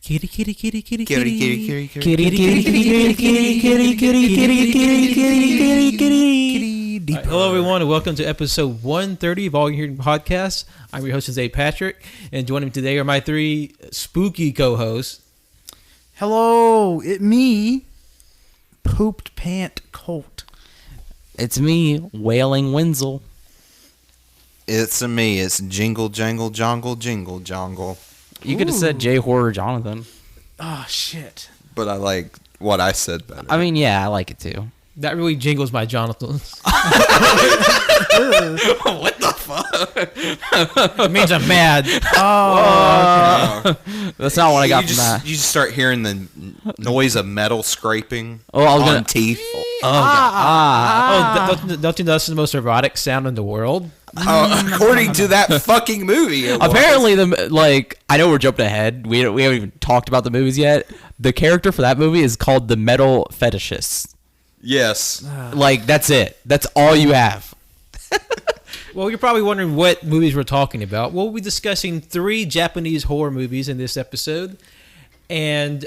Kitty, kitty, kitty, kitty, Kitty, kitty, kitty, kitty, kitty, kitty, kitty, kitty, kitty, kitty, kitty, kitty, kitty, kitty, kitty. Hello, everyone, and welcome to episode 130 of All You Hear podcast. I'm your host, Jose Patrick, and joining me today are my three spooky co-hosts. Hello, it me, Pooped Pant Colt. It's me, Wailing Wenzel. It's me. It's Jingle Jangle Jongle Jingle Jongle. You could have said J Horror Jonathan. Oh, shit. But I like what I said better. I mean, yeah, I like it too. That really jingles my Jonathan. What the fuck? It means I'm mad. Oh, okay. That's not what I got from that. You just start hearing the noise of metal scraping Oh, I was on gonna- teeth. Oh, don't you know that's the most erotic sound in the world? According to that fucking movie. It was. Apparently, I know we're jumping ahead. We haven't even talked about the movies yet. The character for that movie is called the Metal Fetishist. Yes. Like, that's it. That's all you have. Well, you're probably wondering what movies we're talking about. We'll be discussing 3 Japanese horror movies in this episode. And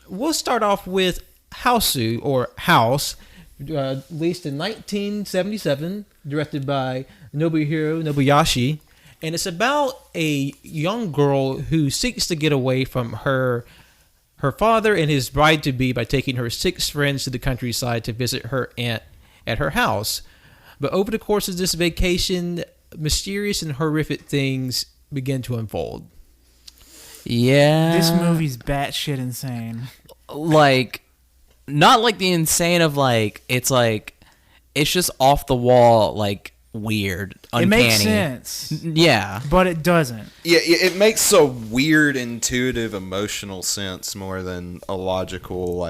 we'll start off with Hausu, or House, released in 1977, directed by Nobuhiro Nobuyashi. And it's about a young girl who seeks to get away from her father and his bride-to-be by taking her 6 friends to the countryside to visit her aunt at her house. But over the course of this vacation, mysterious and horrific things begin to unfold. Yeah. This movie's batshit insane. Like, not like the insane of it's just off the wall, like, weird, uncanny. It makes sense, Yeah. but it doesn't. Yeah, it makes a weird, intuitive, emotional sense more than a logical,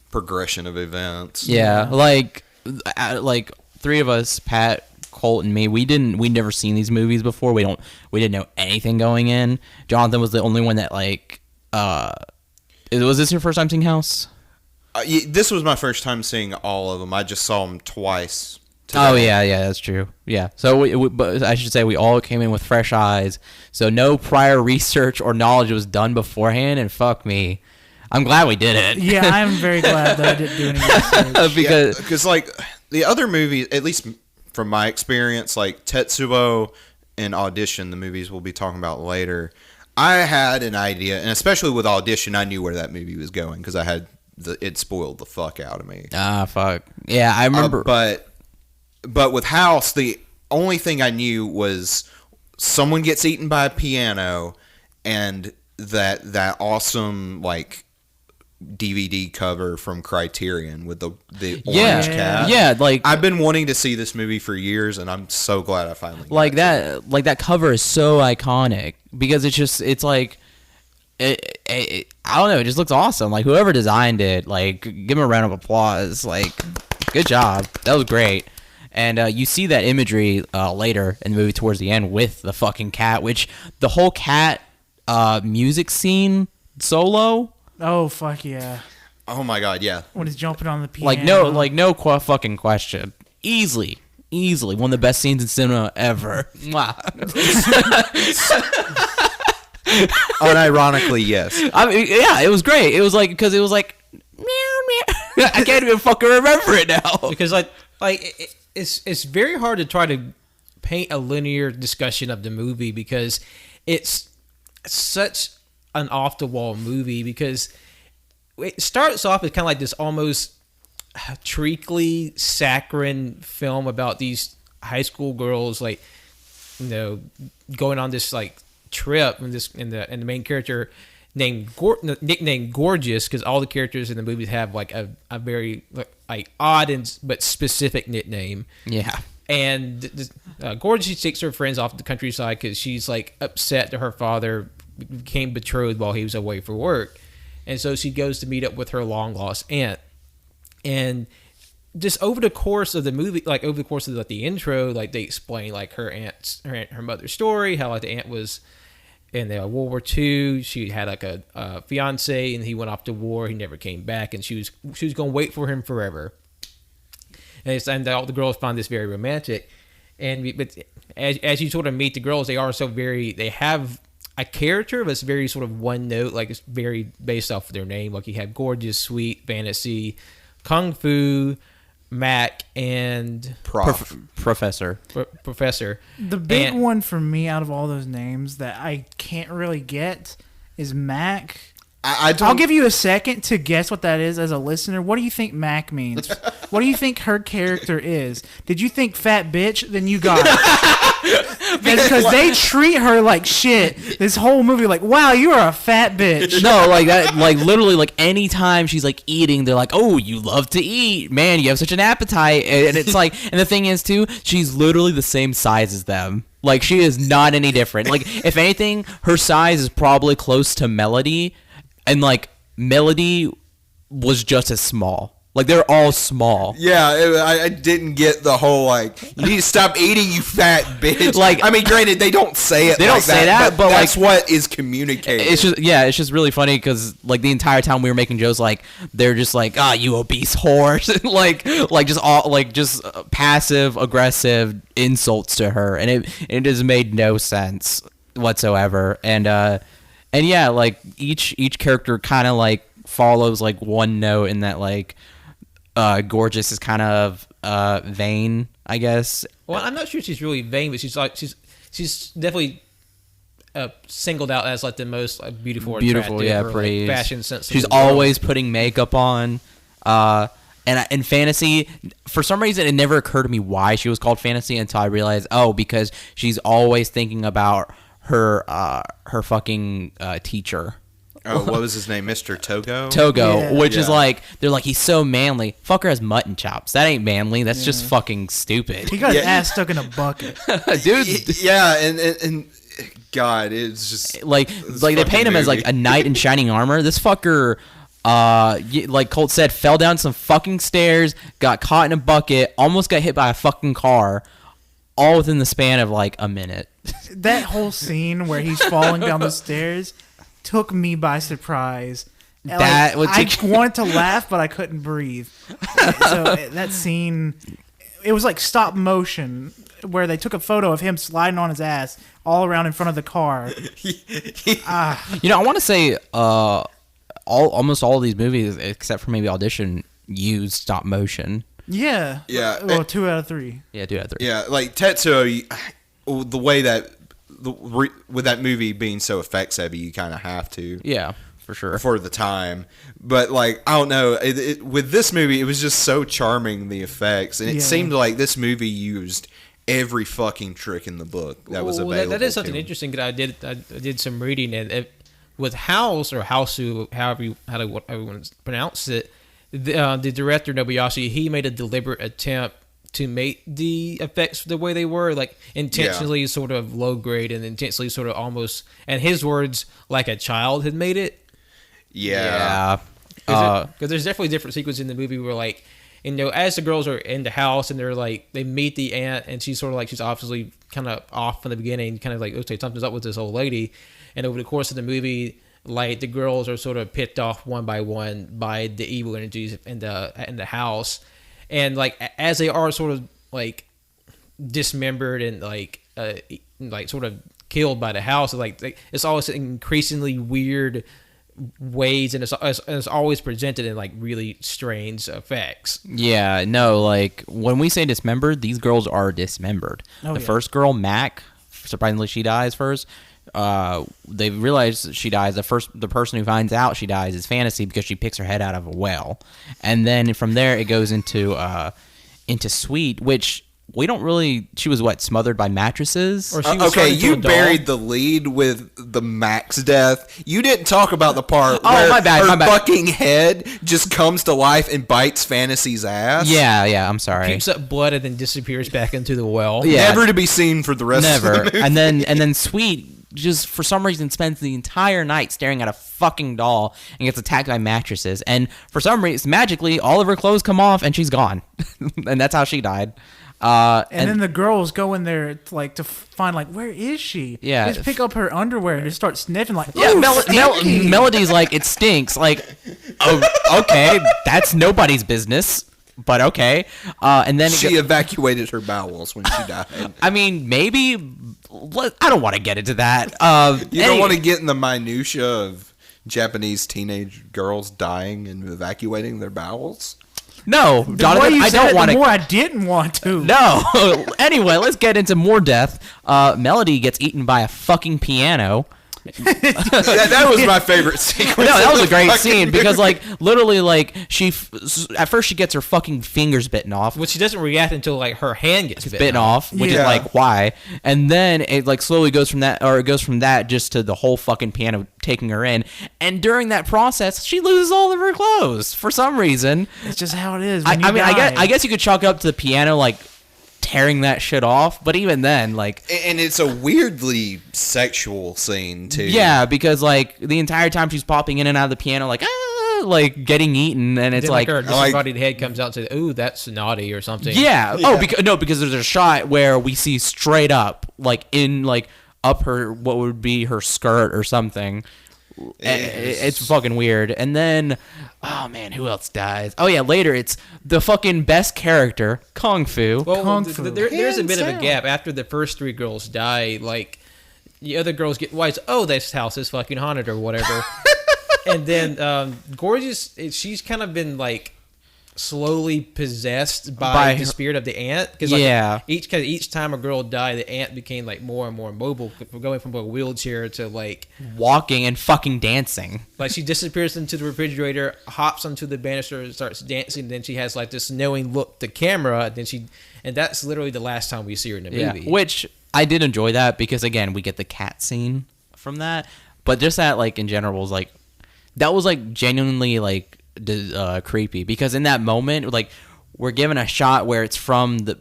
progression of events. Yeah, like 3 of us, Pat, Colt, and me, we'd never seen these movies before. We didn't know anything going in. Jonathan was the only one that was this your first time seeing House? This was my first time seeing all of them. I just saw them twice. Today. Oh yeah, that's true. Yeah, so but I should say we all came in with fresh eyes, so no prior research or knowledge was done beforehand. And fuck me, I'm glad we did it. Yeah, I'm very glad that I didn't do any research. because the other movies, at least from my experience, like Tetsuo and Audition, the movies we'll be talking about later, I had an idea, and especially with Audition, I knew where that movie was going because it spoiled the fuck out of me. Ah, fuck. Yeah, I remember. But with House, the only thing I knew was someone gets eaten by a piano, and that awesome DVD cover from Criterion with the orange cat. Yeah, I've been wanting to see this movie for years, and I'm so glad I finally got that cover is so iconic because I don't know, it just looks awesome. Like, whoever designed it, give him a round of applause. Good job. That was great. And you see that imagery later in the movie towards the end with the fucking cat, which the whole cat music scene solo. Oh, fuck yeah. Oh my god, yeah. When he's jumping on the piano. No fucking question. Easily one of the best scenes in cinema ever. Unironically, yes. I mean, yeah, it was great. It was because it was meow meow. I can't even fucking remember it now. Because it's very hard to try to paint a linear discussion of the movie because it's such an off the wall movie, because it starts off as kind of like this almost treacly saccharine film about these high school girls going on this trip, and the main character nicknamed Gorgeous, because all the characters in the movies have a very odd but specific nickname. Yeah. And Gorgeous takes her friends off the countryside because she's upset that her father became betrothed while he was away for work, and so she goes to meet up with her long lost aunt. And just over the course of the movie, over the course of the intro, they explain her mother's story, how the aunt was in World War II. She had a fiance, and he went off to war. He never came back, and she was going to wait for him forever. And all the girls find this very romantic. But as you sort of meet the girls, they are so very, they have a character, but it's very sort of one note. Like it's very based off of their name. Like you have gorgeous, sweet, fantasy, kung fu, Mac, and Professor. Professor. The big one for me out of all those names that I can't really get is Mac. I'll give you a second to guess what that is as a listener. What do you think Mac means? What do you think her character is? Did you think fat bitch? Then you got it. Because they treat her like shit. This whole movie, like, wow, you are a fat bitch. No, like that, like literally, like anytime she's like eating, they're like, "Oh, you love to eat, man. You have such an appetite." And it's like, and the thing is too, she's literally the same size as them. Like she is not any different. Like if anything, her size is probably close to Melody. And, like, Melody was just as small. Like, they're all small. Yeah, I didn't get the whole, like, you need to stop eating, you fat bitch. Like, I mean, granted, they don't say it. They don't say that, but that's like, what is communicated. It's just really funny because, like, the entire time we were making jokes, like, they're just like, you obese whore. just passive aggressive insults to her, and it just made no sense whatsoever. And yeah, like each character kind of like follows like one note in that like Gorgeous is kind of vain, I guess. Well, I'm not sure she's really vain, but she's definitely singled out as like the most beautiful, attractive, yeah, or, pretty like, fashion sense. She's always putting makeup on. And in Fantasy, for some reason, it never occurred to me why she was called Fantasy until I realized, because she's always thinking about her fucking teacher. Oh, what was his name? Mr. Togo? Which is like, they're like, he's so manly. Fucker has mutton chops. That ain't manly. That's just fucking stupid. He got his ass stuck in a bucket. Dude. Yeah, and God, it's just... Like they paint him as like a knight in shining armor. This fucker, like Colt said, fell down some fucking stairs, got caught in a bucket, almost got hit by a fucking car, all within the span of like a minute. That whole scene where he's falling down the stairs took me by surprise. I wanted to laugh, but I couldn't breathe. So that scene, it was like stop motion, where they took a photo of him sliding on his ass all around in front of the car. I want to say almost all of these movies, except for maybe Audition, use stop motion. Yeah. Yeah. Well, 2 out of 3. Yeah, 2 out of 3. Yeah, like Tetsuo, the way that with that movie being so effects heavy, you kind of have to. Yeah, for sure. For the time. But like, I don't know, with this movie, it was just so charming, the effects, and it seemed like this movie used every fucking trick in the book that was available. That is something interesting, because I did some reading, and with House or Hausu, however everyone pronounces it, the director Nobuyashi, he made a deliberate attempt to make the effects the way they were, like intentionally sort of low grade and intentionally sort of almost, and his words, like a child had made it. Yeah. Because there's definitely different sequences in the movie where, like, as the girls are in the house and they're like, they meet the aunt, and she's sort of like, she's obviously kind of off from the beginning, kind of like, okay, something's up with this old lady. And over the course of the movie, like, the girls are sort of picked off one by one by the evil energies in the house. And like, as they are sort of like dismembered and like sort of killed by the house, it's always increasingly weird ways, and it's always presented in like really strange effects. Yeah, no, like when we say dismembered, these girls are dismembered. First girl, Mac, surprisingly she dies first. They realize she dies. The person who finds out she dies is Fantasy, because she picks her head out of a well, and then from there it goes into Sweet, which we don't really. She was smothered by mattresses. Or she was you buried the lead with the Max death. You didn't talk about the part where my bad, her fucking head just comes to life and bites Fantasy's ass. Yeah, I'm sorry. Keeps up blood and then disappears back into the well. Yeah. Never to be seen for the rest of the movie. and then Sweet just for some reason spends the entire night staring at a fucking doll and gets attacked by mattresses, and for some reason magically all of her clothes come off and she's gone. And that's how she died. And then the girls go in there to find where is she? Yeah, just pick up her underwear and just start sniffing Melody's like, it stinks. Like, oh, okay, that's nobody's business. But okay, and then she evacuated her bowels when she died. I mean, maybe I don't want to get into that. You don't want to get in the minutia of Japanese teenage girls dying and evacuating their bowels? No, Jonathan, I don't want to. The more I didn't want to. No. Anyway, let's get into more death. Melody gets eaten by a fucking piano. that was my favorite sequence. No, that was a great scene because, like, literally, like, at first she gets her fucking fingers bitten off, which she doesn't react until like her hand gets bitten off, which is like why, and then it like slowly goes from that just to the whole fucking piano taking her in, and during that process she loses all of her clothes for some reason. It's just how it is. I mean, I guess you could chalk it up to the piano, like, tearing that shit off, but even then, like, and it's a weirdly sexual scene too. Yeah, because like the entire time she's popping in and out of the piano, like like getting eaten, and it's then, like her disembodied head comes out and says, "Ooh, that's naughty" or something. Yeah. Oh, because there's a shot where we see straight up, like in like up her what would be her skirt or something. It's fucking weird. And then, oh man, who else dies? Oh yeah, later it's the fucking best character, Kung Fu. Well, there's a bit of a gap after the first three girls die. Like the other girls get wise. Oh, this house is fucking haunted or whatever. And then Gorgeous, she's kind of been like slowly possessed by the spirit of the ant. Cause, like, each time a girl died, the ant became like more and more mobile, going from a wheelchair to like walking and fucking dancing. Like she disappears into the refrigerator, hops onto the banister, and starts dancing. And then she has like this knowing look to camera. And that's literally the last time we see her in the movie. Which I did enjoy that because again we get the cat scene from that, but just that like in general was like that was like genuinely like creepy because in that moment like we're given a shot where it's from the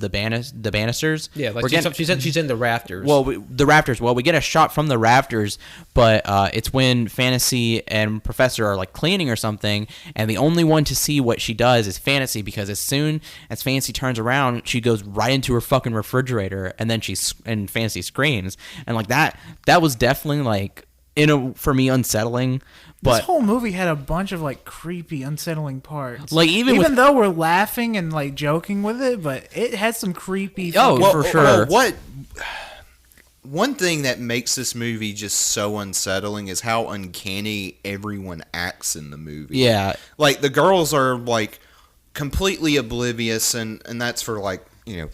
banisters. Yeah, like she's in the rafters. Well, the rafters. Well, we get a shot from the rafters, but it's when Fantasy and Professor are like cleaning or something, and the only one to see what she does is Fantasy because as soon as Fantasy turns around, she goes right into her fucking refrigerator, and then and Fantasy screams, and like that was definitely like for me unsettling. But this whole movie had a bunch of like creepy, unsettling parts. Like even though we're laughing and like joking with it, but it had some creepy. For sure. One thing that makes this movie just so unsettling is how uncanny everyone acts in the movie. Yeah, like the girls are like completely oblivious, and that's for like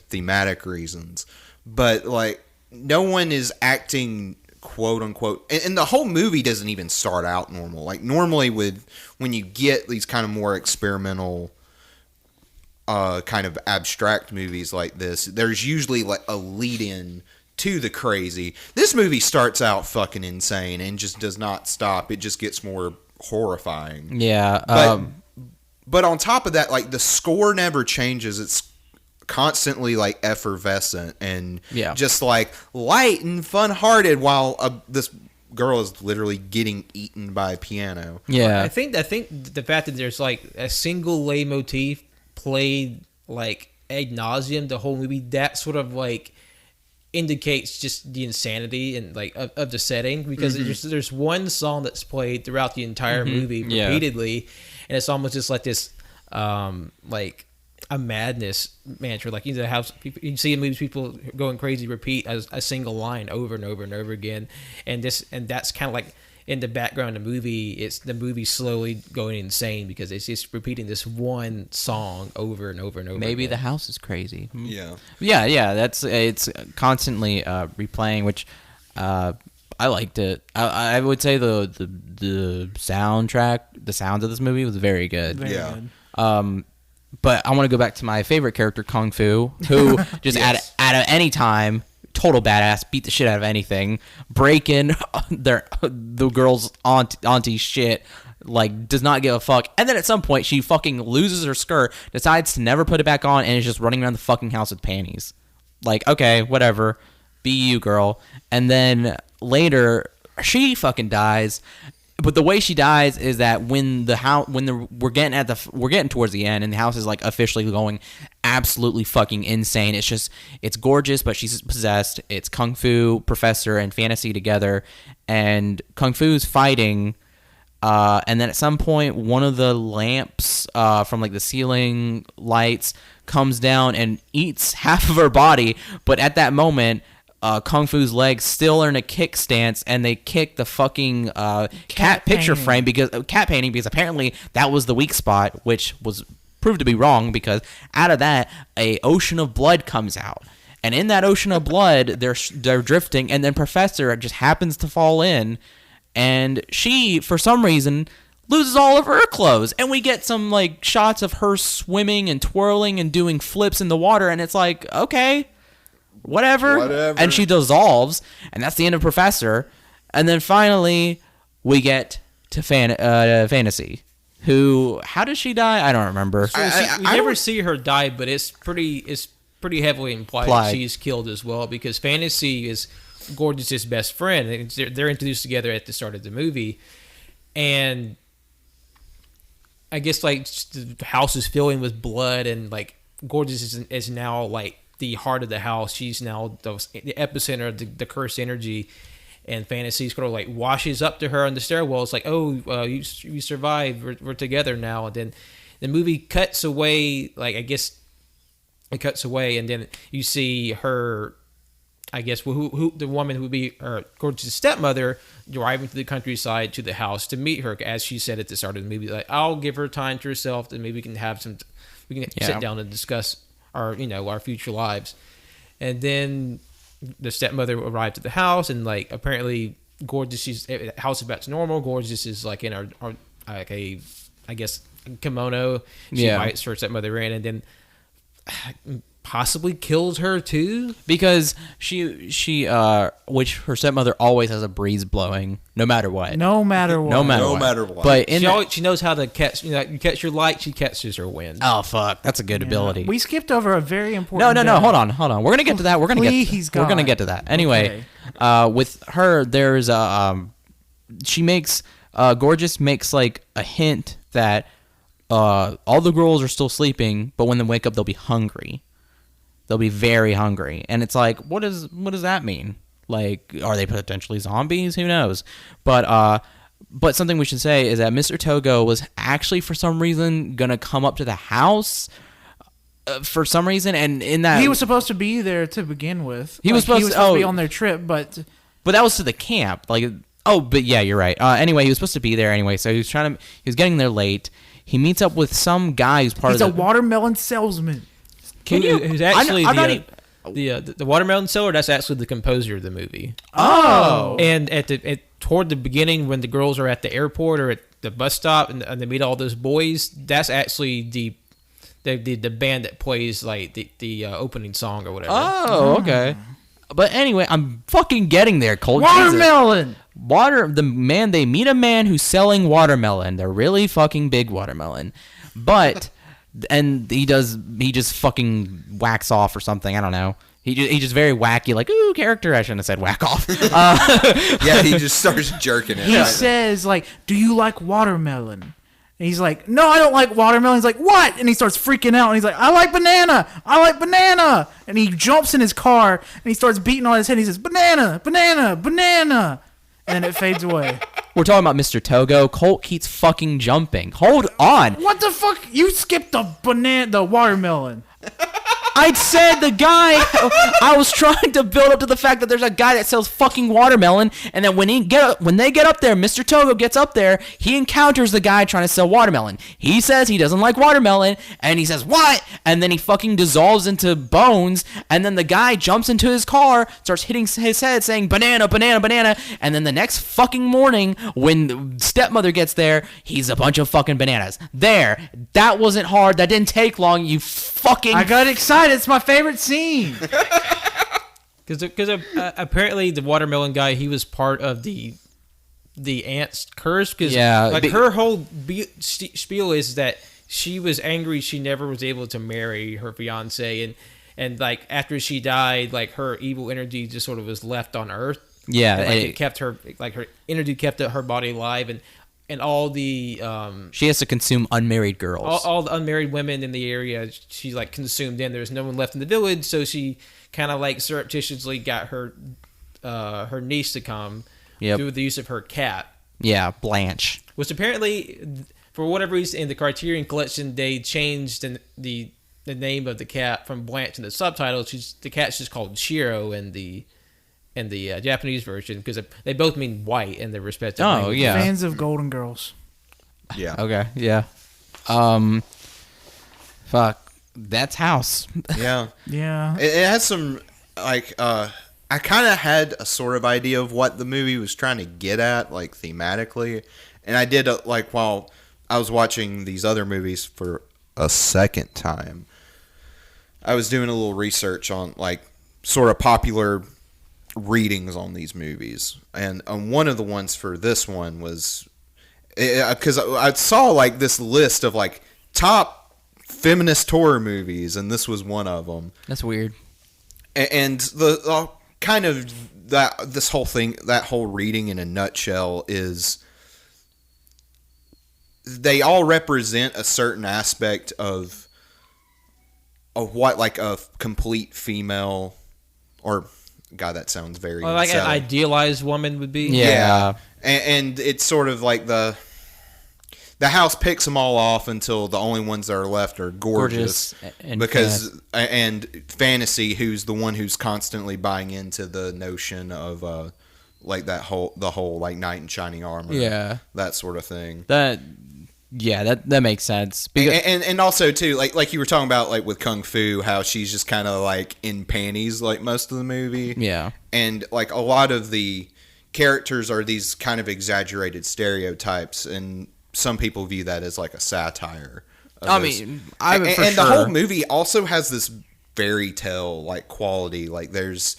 thematic reasons. But like no one is acting quote unquote, and the whole movie doesn't even start out normal. Like normally when you get these kind of more experimental kind of abstract movies like this, there's usually like a lead in to the crazy. This movie starts out fucking insane and just does not stop. It just gets more horrifying. Yeah. But on top of that, like the score never changes. It's constantly like effervescent and just like light and fun-hearted while this girl is literally getting eaten by a piano. Yeah, I think the fact that there's like a single leitmotif played like ad nauseum the whole movie, that sort of like indicates just the insanity and like of the setting, because there's one song that's played throughout the entire movie repeatedly, and it's almost just like this like a madness mantra. Like how you see in movies people going crazy repeat a single line over and over and over again, and that's kind of like in the background of the movie. It's the movie slowly going insane because it's just repeating this one song over and over and over. Maybe again. The house is crazy. Yeah. It's constantly replaying, which I liked it. I would say the soundtrack, the sounds of this movie was very good. Very good. But I want to go back to my favorite character, Kung Fu, who just at any time, total badass, beat the shit out of anything, break in the girl's auntie shit, like does not give a fuck. And then at some point, she fucking loses her skirt, decides to never put it back on, and is just running around the fucking house with panties. Like, okay, whatever, be you, girl. And then later, she fucking dies. But the way she dies is that when we're getting towards the end and the house is like officially going absolutely fucking insane. It's gorgeous, but she's possessed. It's Kung Fu, Professor, and Fantasy together, and Kung Fu's fighting And then at some point, one of the lamps from like the ceiling lights comes down and eats half of her body. But at that moment, Kung Fu's legs still are in a kick stance, and they kick the fucking cat picture frame because cat painting, because apparently that was the weak spot, which was proved to be wrong, because out of that a ocean of blood comes out. And in that ocean of blood, they're drifting, and then Professor just happens to fall in, and she, for some reason, loses all of her clothes, and we get some like shots of her swimming and twirling and doing flips in the water, and it's like, okay, whatever. And she dissolves, and that's the end of Professor. And then finally, we get to Fantasy. Who? How does she die? I don't remember. So we never see her die, but it's pretty heavily implied that she's killed as well, because Fantasy is Gorgeous's best friend, and they're introduced together at the start of the movie. And I guess like the house is filling with blood, and like Gorgeous is now like the heart of the house. She's now the epicenter of the cursed energy, and Fantasy sort of like washes up to her on the stairwell. It's like, oh, you survived. We're together now. And then the movie cuts away. Like, I guess it cuts away, and then you see her, I guess, who the woman who would be Gorgeous' stepmother, driving to the countryside to the house to meet her, as she said at the start of the movie. Like, I'll give her time to herself, and maybe we can sit down and discuss our future lives. And then the stepmother arrived at the house, and like apparently Gorgeous' house is back to normal. Gorgeous is like in our like a, I guess, kimono. She invites her stepmother in, and then possibly kills her too, because she which her stepmother always has a breeze blowing no matter what. But she knows how to catch. You catch your light, she catches her wind. Oh fuck, that's a good ability. We skipped over a very important. No. Hold on. We're gonna get to that. We're gonna get to that. Anyway, with her, there's she makes Gorgeous makes like a hint that all the girls are still sleeping, but when they wake up, they'll be hungry. They'll be very hungry. And it's like, what does that mean? Like, are they potentially zombies? Who knows? But something we should say is that Mr. Togo was actually, for some reason, going to come up to the house for some reason. And in that... He was supposed to be there to begin with. He was supposed to be on their trip, but... But that was to the camp. Like, but yeah, you're right. Anyway, he was supposed to be there anyway, so he was getting there late. He meets up with some guy who's He's a watermelon salesman. Who's actually the watermelon seller? That's actually the composer of the movie. Oh, and toward the beginning, when the girls are at the airport or at the bus stop and they meet all those boys, that's actually the band that plays like the opening song or whatever. Oh, okay. But anyway, I'm fucking getting there, Colt. Watermelon. They meet a man who's selling watermelon. They're really fucking big watermelon, but. And he just fucking whacks off or something. I don't know. He just very wacky, like, ooh, character. I shouldn't have said whack off. Yeah, he just starts jerking it. He says, like, do you like watermelon? And he's like, no, I don't like watermelon. He's like, what? And he starts freaking out. And he's like, I like banana. And he jumps in his car and he starts beating on his head. And he says, banana. And then it fades away. We're talking about Mr. Togo. Colt keeps fucking jumping. Hold on. What the fuck? You skipped the watermelon. I said the guy. I was trying to build up to the fact that there's a guy that sells fucking watermelon, and then when they get up there, Mr. Togo gets up there. He encounters the guy trying to sell watermelon. He says he doesn't like watermelon, and he says what? And then he fucking dissolves into bones, and then the guy jumps into his car, starts hitting his head, saying banana, banana, banana, and then the next fucking morning, when the stepmother gets there, he's a bunch of fucking bananas. There, that wasn't hard. That didn't take long. You fucking. I got excited. It's my favorite scene. Because apparently the watermelon guy, he was part of the aunt's curse. Because her whole spiel is that she was angry she never was able to marry her fiance, and like after she died, like her evil energy just sort of was left on Earth. Yeah, and, like, it kept her, like her energy kept her body alive, and all the she has to consume unmarried girls. All the unmarried women in the area, she's like consumed in. There's no one left in the village, so she kind of like surreptitiously got her niece to come through the use of her cat. Yeah, Blanche. which apparently, for whatever reason, in the Criterion Collection, they changed the name of the cat from Blanche in the subtitles. The cat's just called Shiro in the Japanese version because they both mean white in their respective languages. Yeah. Fans of Golden Girls. Yeah. Okay. Yeah. Fuck. That's House. Yeah. Yeah. It has some like I kind of had a sort of idea of what the movie was trying to get at, like thematically, and I did like while I was watching these other movies for a second time, I was doing a little research on like sort of popular readings on these movies, and one of the ones for this one was because I saw like this list of like top feminist horror movies, and this was one of them. That's weird. And the kind of that whole reading in a nutshell is they all represent a certain aspect of what like a complete female, or God, that sounds very like an idealized woman would be. Yeah. And it's sort of like the house picks them all off until the only ones that are left are gorgeous and fantasy, who's the one who's constantly buying into the notion of like the whole like knight in shining armor, that sort of thing. That makes sense. And also too, like you were talking about, like with Kung Fu, how she's just kind of like in panties like most of the movie. Yeah. And like a lot of the characters are these kind of exaggerated stereotypes, and some people view that as like a satire. The whole movie also has this fairy tale like quality. Like there's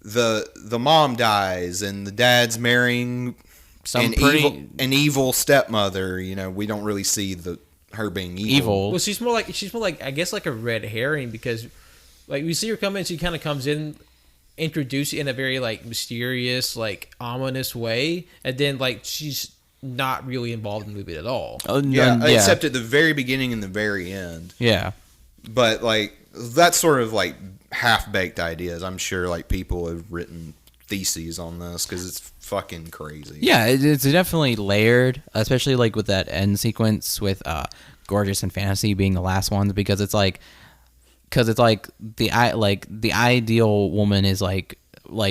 the mom dies and the dad's marrying an evil stepmother. You know, we don't really see her being evil. Well, she's more like I guess like a red herring, because like we see her come in, she kind of comes in introduced in a very like mysterious, like ominous way, and then like she's not really involved in the movie at all. Except at the very beginning and the very end. Yeah. But like that's sort of like half-baked ideas. I'm sure like people have written theses on this because it's fucking crazy. Yeah, it's definitely layered, especially like with that end sequence with Gorgeous and Fantasy being the last ones, because it's like the ideal woman is like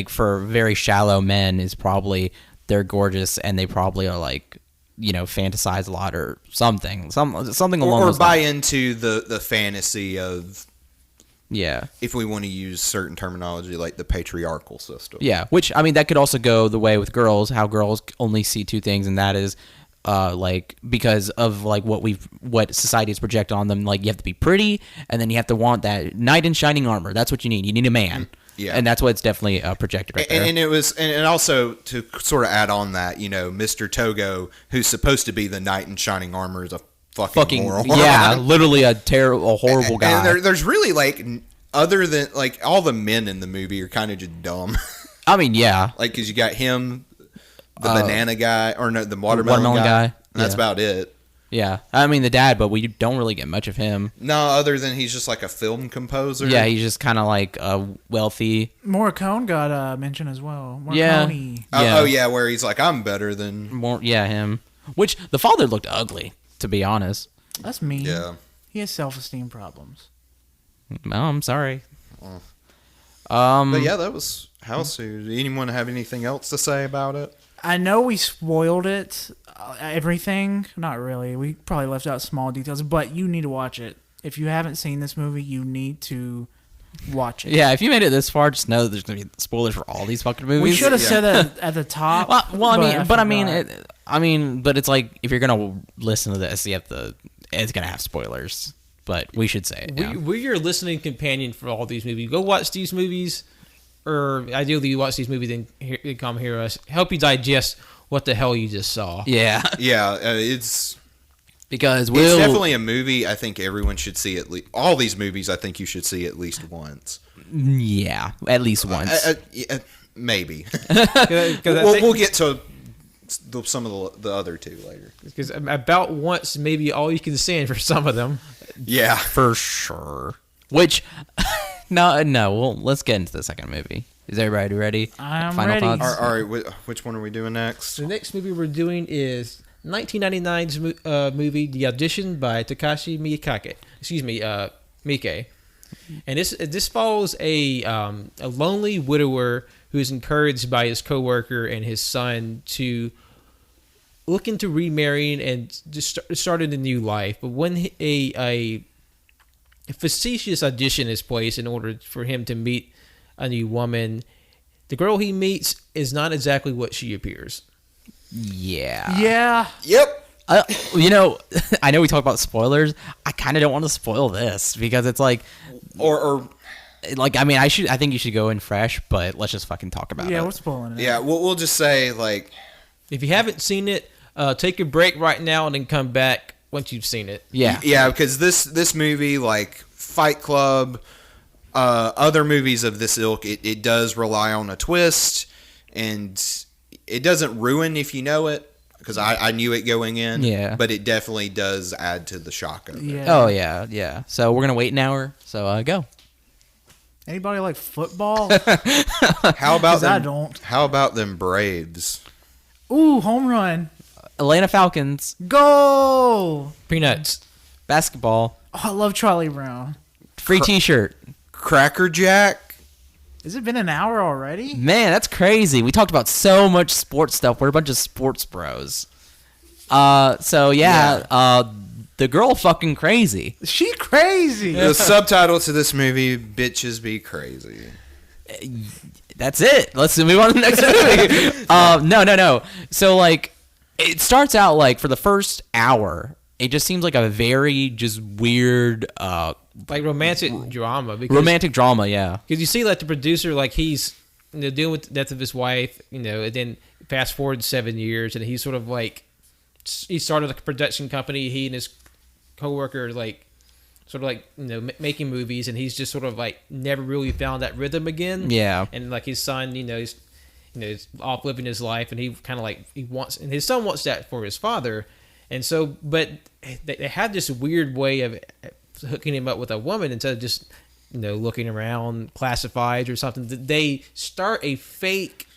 for very shallow men is probably they're gorgeous and they probably are like, you know, fantasize a lot or something along those buy lines. into the fantasy of, yeah, if we want to use certain terminology, like the patriarchal system. Yeah, which I mean that could also go the way with girls, how girls only see two things, and that is like because of like what societies project on them. Like you have to be pretty, and then you have to want that knight in shining armor. That's what you need. You need a man. Yeah, and that's what's definitely projected right there. And it was, and also to sort of add on that, you know, Mr. Togo, who's supposed to be the knight in shining armor, is a fucking moron. Yeah, literally a horrible guy. And there's really like, other than like all the men in the movie are kind of just dumb. I mean, yeah, like because you got him, the banana guy, or no, the watermelon guy. And that's about it. Yeah, I mean the dad, but we don't really get much of him. No, other than he's just like a film composer. Yeah, he's just kind of like wealthy. Morricone got mentioned as well. Morricone. Yeah. Oh yeah, where he's like, I'm better than him. Which the father looked ugly, to be honest. That's mean. Yeah, he has self-esteem problems. No, I'm sorry. But yeah, that was Hausu. Anyone have anything else to say about it? I know we spoiled it, everything. Not really. We probably left out small details, but you need to watch it. If you haven't seen this movie, you need to watch it. Yeah, if you made it this far, just know that there's going to be spoilers for all these fucking movies. We should have said that at the top. I mean, but it's like if you're going to listen to this, it's going to have spoilers. But we should say it. We're your listening companion for all these movies. Go watch these movies, or ideally you watch these movies, then come hear us. Help you digest what the hell you just saw. Yeah. Yeah, it's... Because it's definitely a movie I think everyone should see at least... All these movies I think you should see at least once. Yeah, at least once. Maybe. We'll get to some of the other two later. Because about once, maybe all you can stand for some of them. Yeah. For sure. Which... No. Well, let's get into the second movie. Is everybody ready? I'm Final ready. thoughts? All right, which one are we doing next? The next movie we're doing is 1999's movie The Audition by Takashi Miike. And this follows a lonely widower who is encouraged by his coworker and his son to look into remarrying and just starting a new life. But when a facetious audition is placed in order for him to meet a new woman, the girl he meets is not exactly what she appears. Yeah. Yeah. Yep. You know, I know we talk about spoilers. I kind of don't want to spoil this because it's like, or like, I mean, I think you should go in fresh, but let's just fucking talk about it. Yeah, we're spoiling it. Yeah, we'll just say, like, if you haven't seen it, take a break right now and then come back once you've seen it. Yeah. Yeah, because this movie, like Fight Club, other movies of this ilk, it does rely on a twist, and it doesn't ruin if you know it, because I knew it going in. Yeah. But it definitely does add to the shock of it. Yeah. Oh, yeah, yeah. So we're going to wait an hour, so go. Anybody like football? How about 'Cause I them? don't. How about them Braves? Ooh, home run. Atlanta Falcons, Go! Peanuts. basketball, Oh, I love Charlie Brown. free t-shirt. Cracker Jack. Has it been an hour already? Man, that's crazy. We talked about so much sports stuff. We're a bunch of sports bros. So yeah. The girl fucking crazy. She crazy. The subtitle to this movie: "Bitches Be Crazy." That's it. Let's move on to the next movie. No. So like, it starts out like for the first hour, it just seems like a very just weird, Like romantic drama. Because, romantic drama. Yeah. Because you see, like, the producer, like, he's dealing with the death of his wife, and then fast forward 7 years, and he's sort of like, he started like a production company. He and his coworker, like, sort of like, making movies, and he's just sort of like never really found that rhythm again. Yeah. And like his son, he's off living his life, and he kind of like and his son wants that for his father, and so, but they had this weird way of hooking him up with a woman instead of just looking around classifieds or something. They start a fake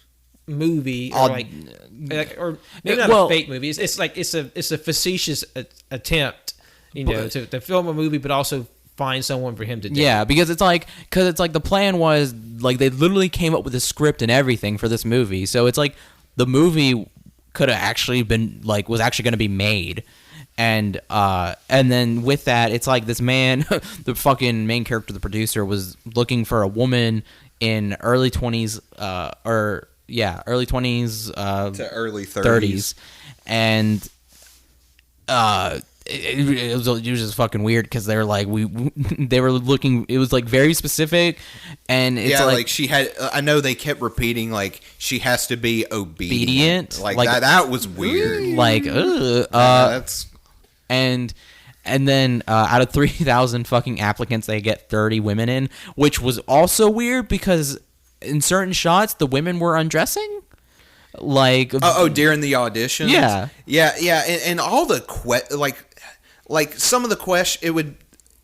movie, or or maybe not a fake movie. It's like it's a facetious attempt, to film a movie, but also find someone for him to date. Yeah, because it's like the plan was like they literally came up with a script and everything for this movie. So it's like the movie could have actually been like was actually going to be made. And then with that, it's like this man, the fucking main character, the producer, was looking for a woman in early 20s, early 20s to early 30s. And it was just fucking weird because they were like they were looking. It was like very specific, and it's like she had. I know they kept repeating like she has to be obedient. Like that. That was weird. Like that's. And then out of 3,000 fucking applicants, they get 30 women in, which was also weird because in certain shots the women were undressing. Like during the auditions, yeah, and all the like some of the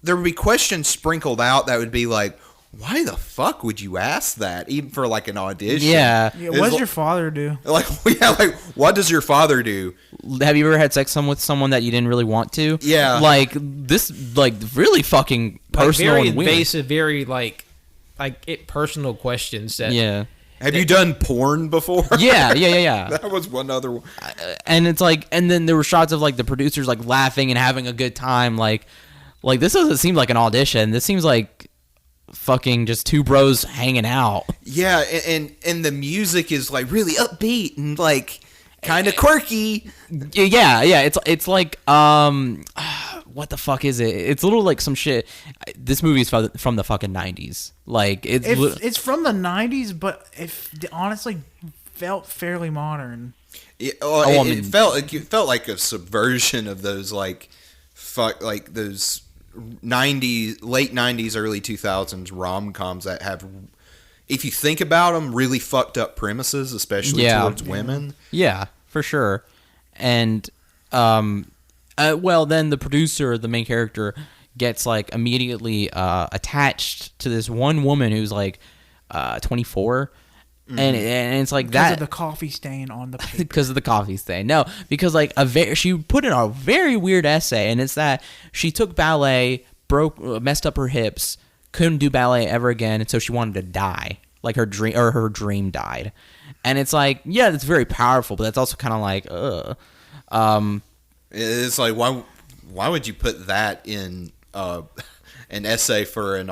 there would be questions sprinkled out that would be like, why the fuck would you ask that even for like an audition? Yeah. What does your father do? Like what does your father do? Have you ever had sex with someone that you didn't really want to? Yeah. Like this, like really fucking personal, very and weird. invasive, very like personal questions that. Yeah. Have you done porn before? Yeah. That was one other one. And it's like, and then there were shots of like the producers like laughing and having a good time. Like this doesn't seem like an audition. This seems like fucking just two bros hanging out. Yeah, and the music is like really upbeat and like kind of quirky. Yeah. It's like what the fuck is it? It's a little like some shit. This movie is from the fucking 90s. Like it's from the 90s, but it honestly felt fairly modern. It felt like a subversion of those like those late 90s, early 2000s rom-coms that have, if you think about them, really fucked up premises, especially towards women. Yeah, for sure. And then the producer, the main character, gets like immediately attached to this one woman who's like 24, And it's like because that of the coffee stain on the paper. Because of the coffee stain. No, because like she put in a very weird essay, and it's that she took ballet, messed up her hips, couldn't do ballet ever again, and so she wanted to die. Like her dream died. And it's like, yeah, that's very powerful, but that's also kind of like, it's like, why would you put that in an essay for an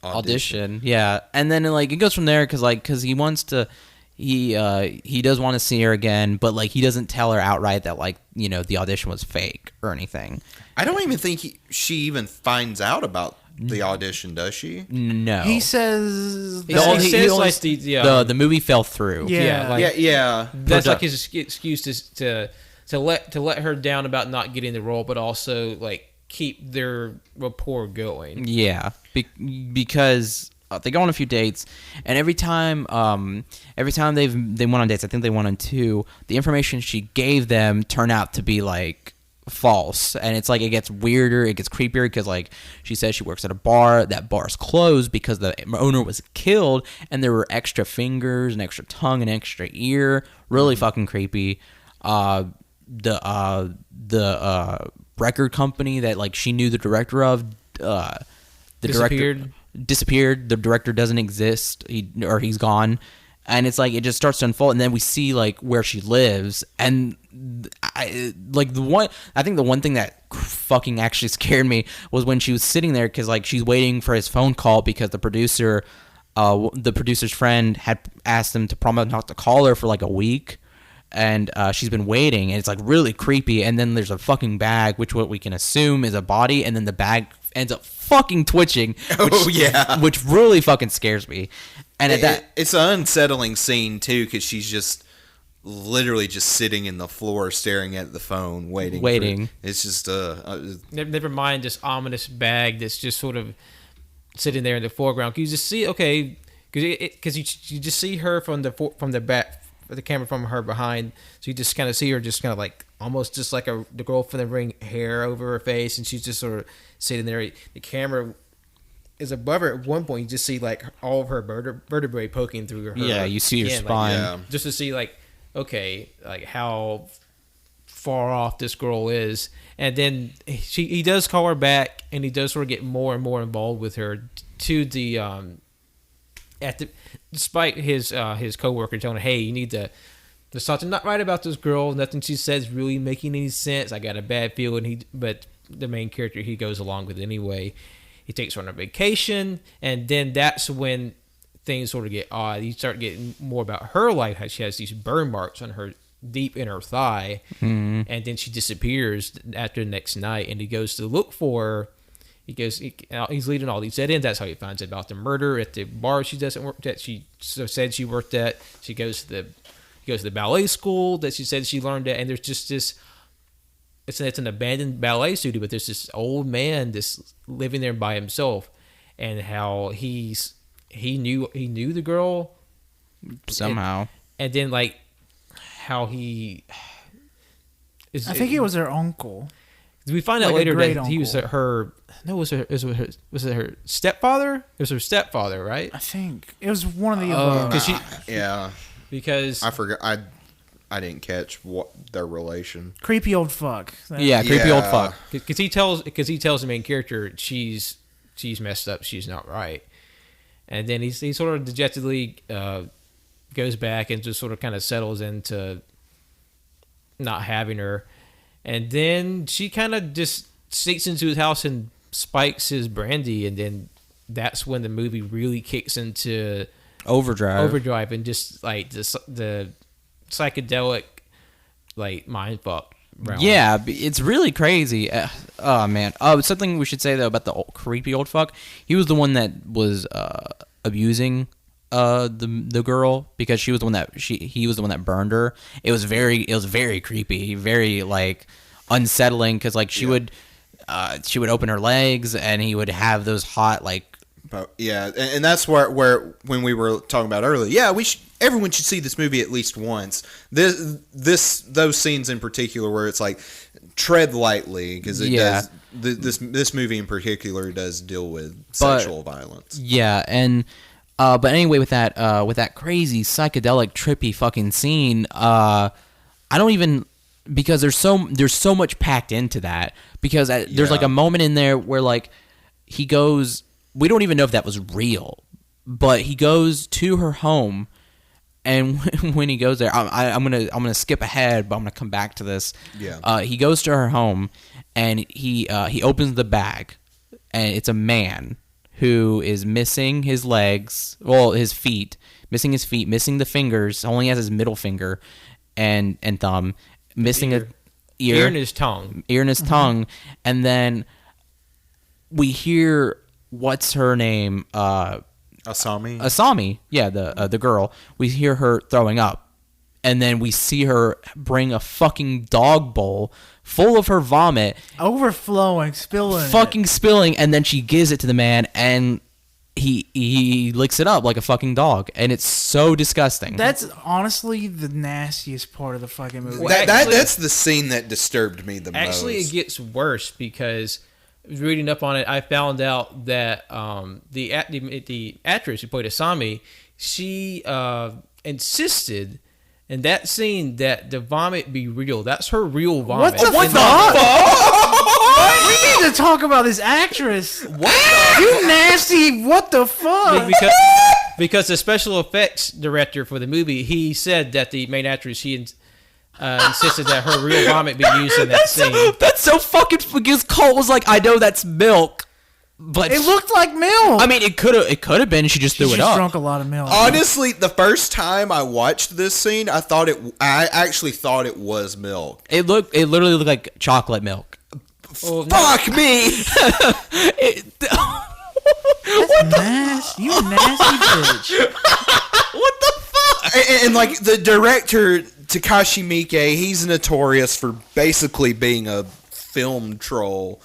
audition? Yeah. And then like it goes from there because he wants to, he does want to see her again, but like he doesn't tell her outright that like, you know, the audition was fake or anything. I don't even think she even finds out about the audition, does she? No. He says the movie fell through. Yeah. That's like his excuse to let her down about not getting the role, but also like keep their rapport going. Yeah, because they go on a few dates, and every time they went on dates, I think they went on 2. The information she gave them turned out to be like false, and it's like it gets weirder, it gets creepier because like she says she works at a bar. That bar's closed because the owner was killed, and there were extra fingers, an extra tongue, an extra ear. Really fucking creepy. The record company that like she knew the director of Disappeared. The director doesn't exist. He's gone. And it's like it just starts to unfold, and then we see like where she lives, and I think the one thing that fucking actually scared me was when she was sitting there because like she's waiting for his phone call because the producer's friend had asked him to promise not to call her for like a week, and she's been waiting, and it's like really creepy. And then there's a fucking bag, which what we can assume is a body, and then the bag ends up fucking twitching. Which really fucking scares me. And it's an unsettling scene too, because she's just literally just sitting in the floor, staring at the phone, waiting. It's just never mind this ominous bag that's just sort of sitting there in the foreground. Can you just see? Okay, because you just see her from the back, the camera from her behind, so you just kind of see her just kind of like almost just like the girl from The Ring, hair over her face, and she's just sort of sitting there. The camera is above her. At one point, you just see like all of her vertebrae poking through her. Yeah, you see her spine. Just to see like, okay, like how far off this girl is. And then he does call her back, and he does sort of get more and more involved with her to the despite his coworker telling her, hey, you need to, there's something not right about this girl. Nothing she says really making any sense. I got a bad feeling. But the main character, he goes along with it anyway. He takes her on a vacation, and then that's when things sort of get odd. You start getting more about her life, how she has these burn marks on her deep in her thigh, and then she disappears after the next night, and he goes to look for her. He's leading all these dead-ends. That's how he finds out about the murder at the bar she doesn't work at. She said she worked at. She goes to the ballet school that she said she learned at, and there's just this. It's an abandoned ballet studio, but there's this old man that's living there by himself, and how he knew the girl somehow, and then like how he is. I think it was her uncle. We find out later that he was her. No, was it her stepfather? It was her stepfather, right? I think it was one of the because I forgot. I didn't catch what their relation. Creepy old fuck. Creepy old fuck. Because he tells the main character she's messed up. She's not right, and then he sort of dejectedly goes back and just sort of kind of settles into not having her, and then she kind of just sneaks into his house and spikes his brandy, and then that's when the movie really kicks into overdrive, and just like the psychedelic like mind fuck realm. Yeah, it's really crazy. Oh man. Something we should say though about the creepy old fuck. He was the one that was abusing the girl, because he was the one that burned her. It was very creepy, very like unsettling, because like she would open her legs, and he would have those hot like. But yeah, and that's where when we were talking about earlier, yeah, everyone should see this movie at least once. Those scenes in particular where it's like tread lightly, because it does. This movie in particular does deal with sexual violence. Yeah, and But anyway, with that crazy psychedelic trippy fucking scene, I don't even, because there's so much packed into that, because there's like a moment in there where like he goes, we don't even know if that was real, but he goes to her home, and when he goes there, I'm gonna skip ahead, but I'm gonna come back to this. Yeah. He goes to her home, and he opens the bag, and it's a man who is missing his legs, his feet, missing the fingers, only has his middle finger and thumb, missing an ear in his tongue. And then we hear, what's her name? Asami, yeah, the girl. We hear her throwing up. And then we see her bring a fucking dog bowl full of her vomit. Overflowing, spilling, and then she gives it to the man, and he licks it up like a fucking dog. And it's so disgusting. That's honestly the nastiest part of the fucking movie. Well, that's the scene that disturbed me the most. Actually, it gets worse, because reading up on it, I found out that the actress who played Asami, she insisted in that scene that the vomit be real. That's her real vomit. What the fuck? We need to talk about this actress. What? You nasty. What the fuck? Because the special effects director for the movie, he said that the main actress, she insisted that her real vomit be used in that scene. That's so fucking, because Colt was like, I know that's milk. But it looked like milk. I mean, it could have been. She just threw it up. She drunk a lot of milk. Honestly, the first time I watched this scene, I actually thought it was milk. It literally looked like chocolate milk. Fuck me. Nasty. You nasty bitch. What the fuck? And like the director, Takashi Miike, he's notorious for basically being a film troll.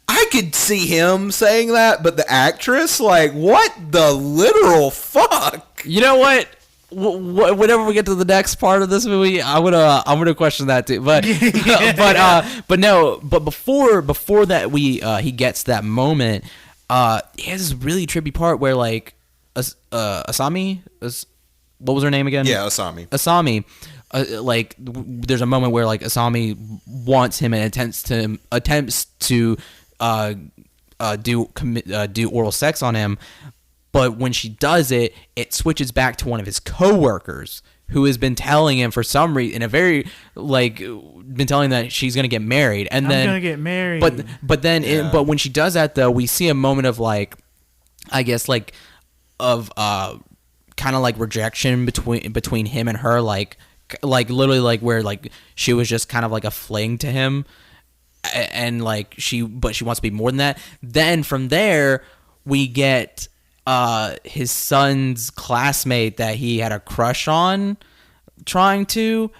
I could see him saying that, but the actress, like, what the literal fuck? You know what? Whenever we get to the next part of this movie, I'm gonna question that too. But but before that, he gets that moment. He has this really trippy part where like Asami, what was her name again? Yeah, Asami. Like there's a moment where like Asami wants him and attempts to do oral sex on him, but when she does it, it switches back to one of his coworkers who has been telling him for some reason, been telling that she's gonna get married, and then gonna get married. But when she does that though, we see a moment of like, I guess like of kind of like rejection between him and her, like literally like where like she was just kind of like a fling to him, and like she wants to be more than that. Then from there we get his son's classmate that he had a crush on trying to,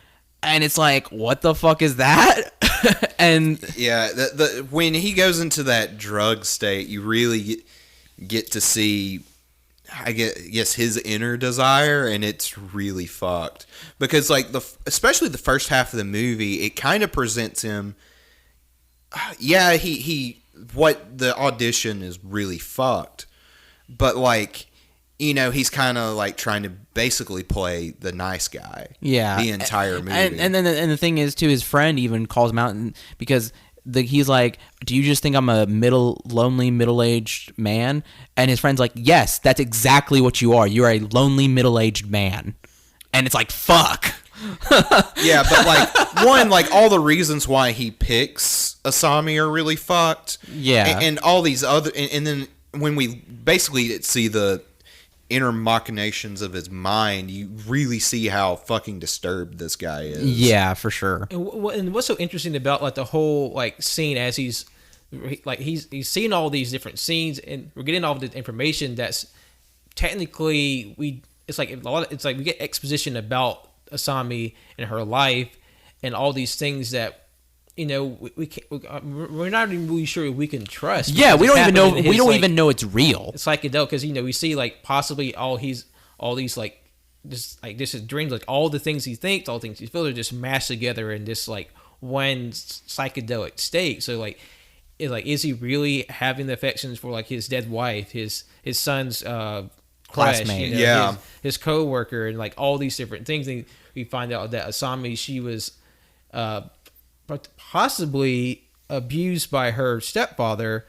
and it's like, what the fuck is that? And yeah, when he goes into that drug state, you really get to see, I guess, his inner desire, and it's really fucked. Because like especially the first half of the movie, it kind of presents him. Yeah, he what the audition is really fucked, but like, you know, he's kind of like trying to basically play the nice guy. Yeah, the entire movie. And then the thing is too, his friend even calls him out, because he's like, do you just think I'm a lonely middle-aged man? And his friend's like, yes, that's exactly what you are. You're a lonely middle-aged man. And it's like, fuck. Yeah, but like like all the reasons why he picks Asami are really fucked. Yeah, and all these other, and then when we basically see the inner machinations of his mind, you really see how fucking disturbed this guy is. Yeah, for sure. And what's so interesting about like the whole like scene, as he's seen all these different scenes, and we're getting all the information that's technically we get exposition about Asami and her life and all these things that, you know, we're not even really sure we can trust. Yeah, we don't even know. We don't even know it's real. It's psychedelic, because, you know, we see like possibly all these like this is dreams, like all the things he thinks, all the things he feels are just mashed together in this like one psychedelic state. So like, is he really having the affections for like his dead wife, his son's classmate. His co-worker, and like all these different things. And we find out that Asami, she was possibly abused by her stepfather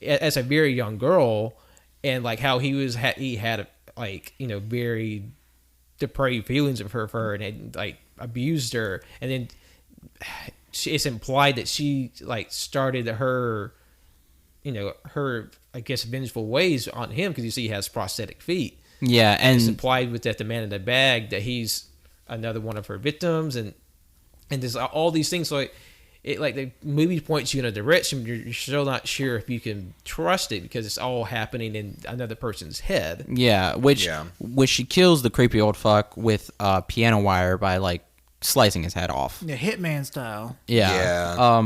as a very young girl, and like how he had like, you know, very depraved feelings of her and had like abused her, and then it's implied that she like started her, you know, her, I guess, vengeful ways on him, because you see he has prosthetic feet. Yeah, and it's implied with that the man in the bag that he's another one of her victims, and there's all these things. So it like the movie points you in a direction, you're still not sure if you can trust it, because it's all happening in another person's head. Yeah, which she kills the creepy old fuck with piano wire by like slicing his head off. Yeah, Hitman style. Yeah.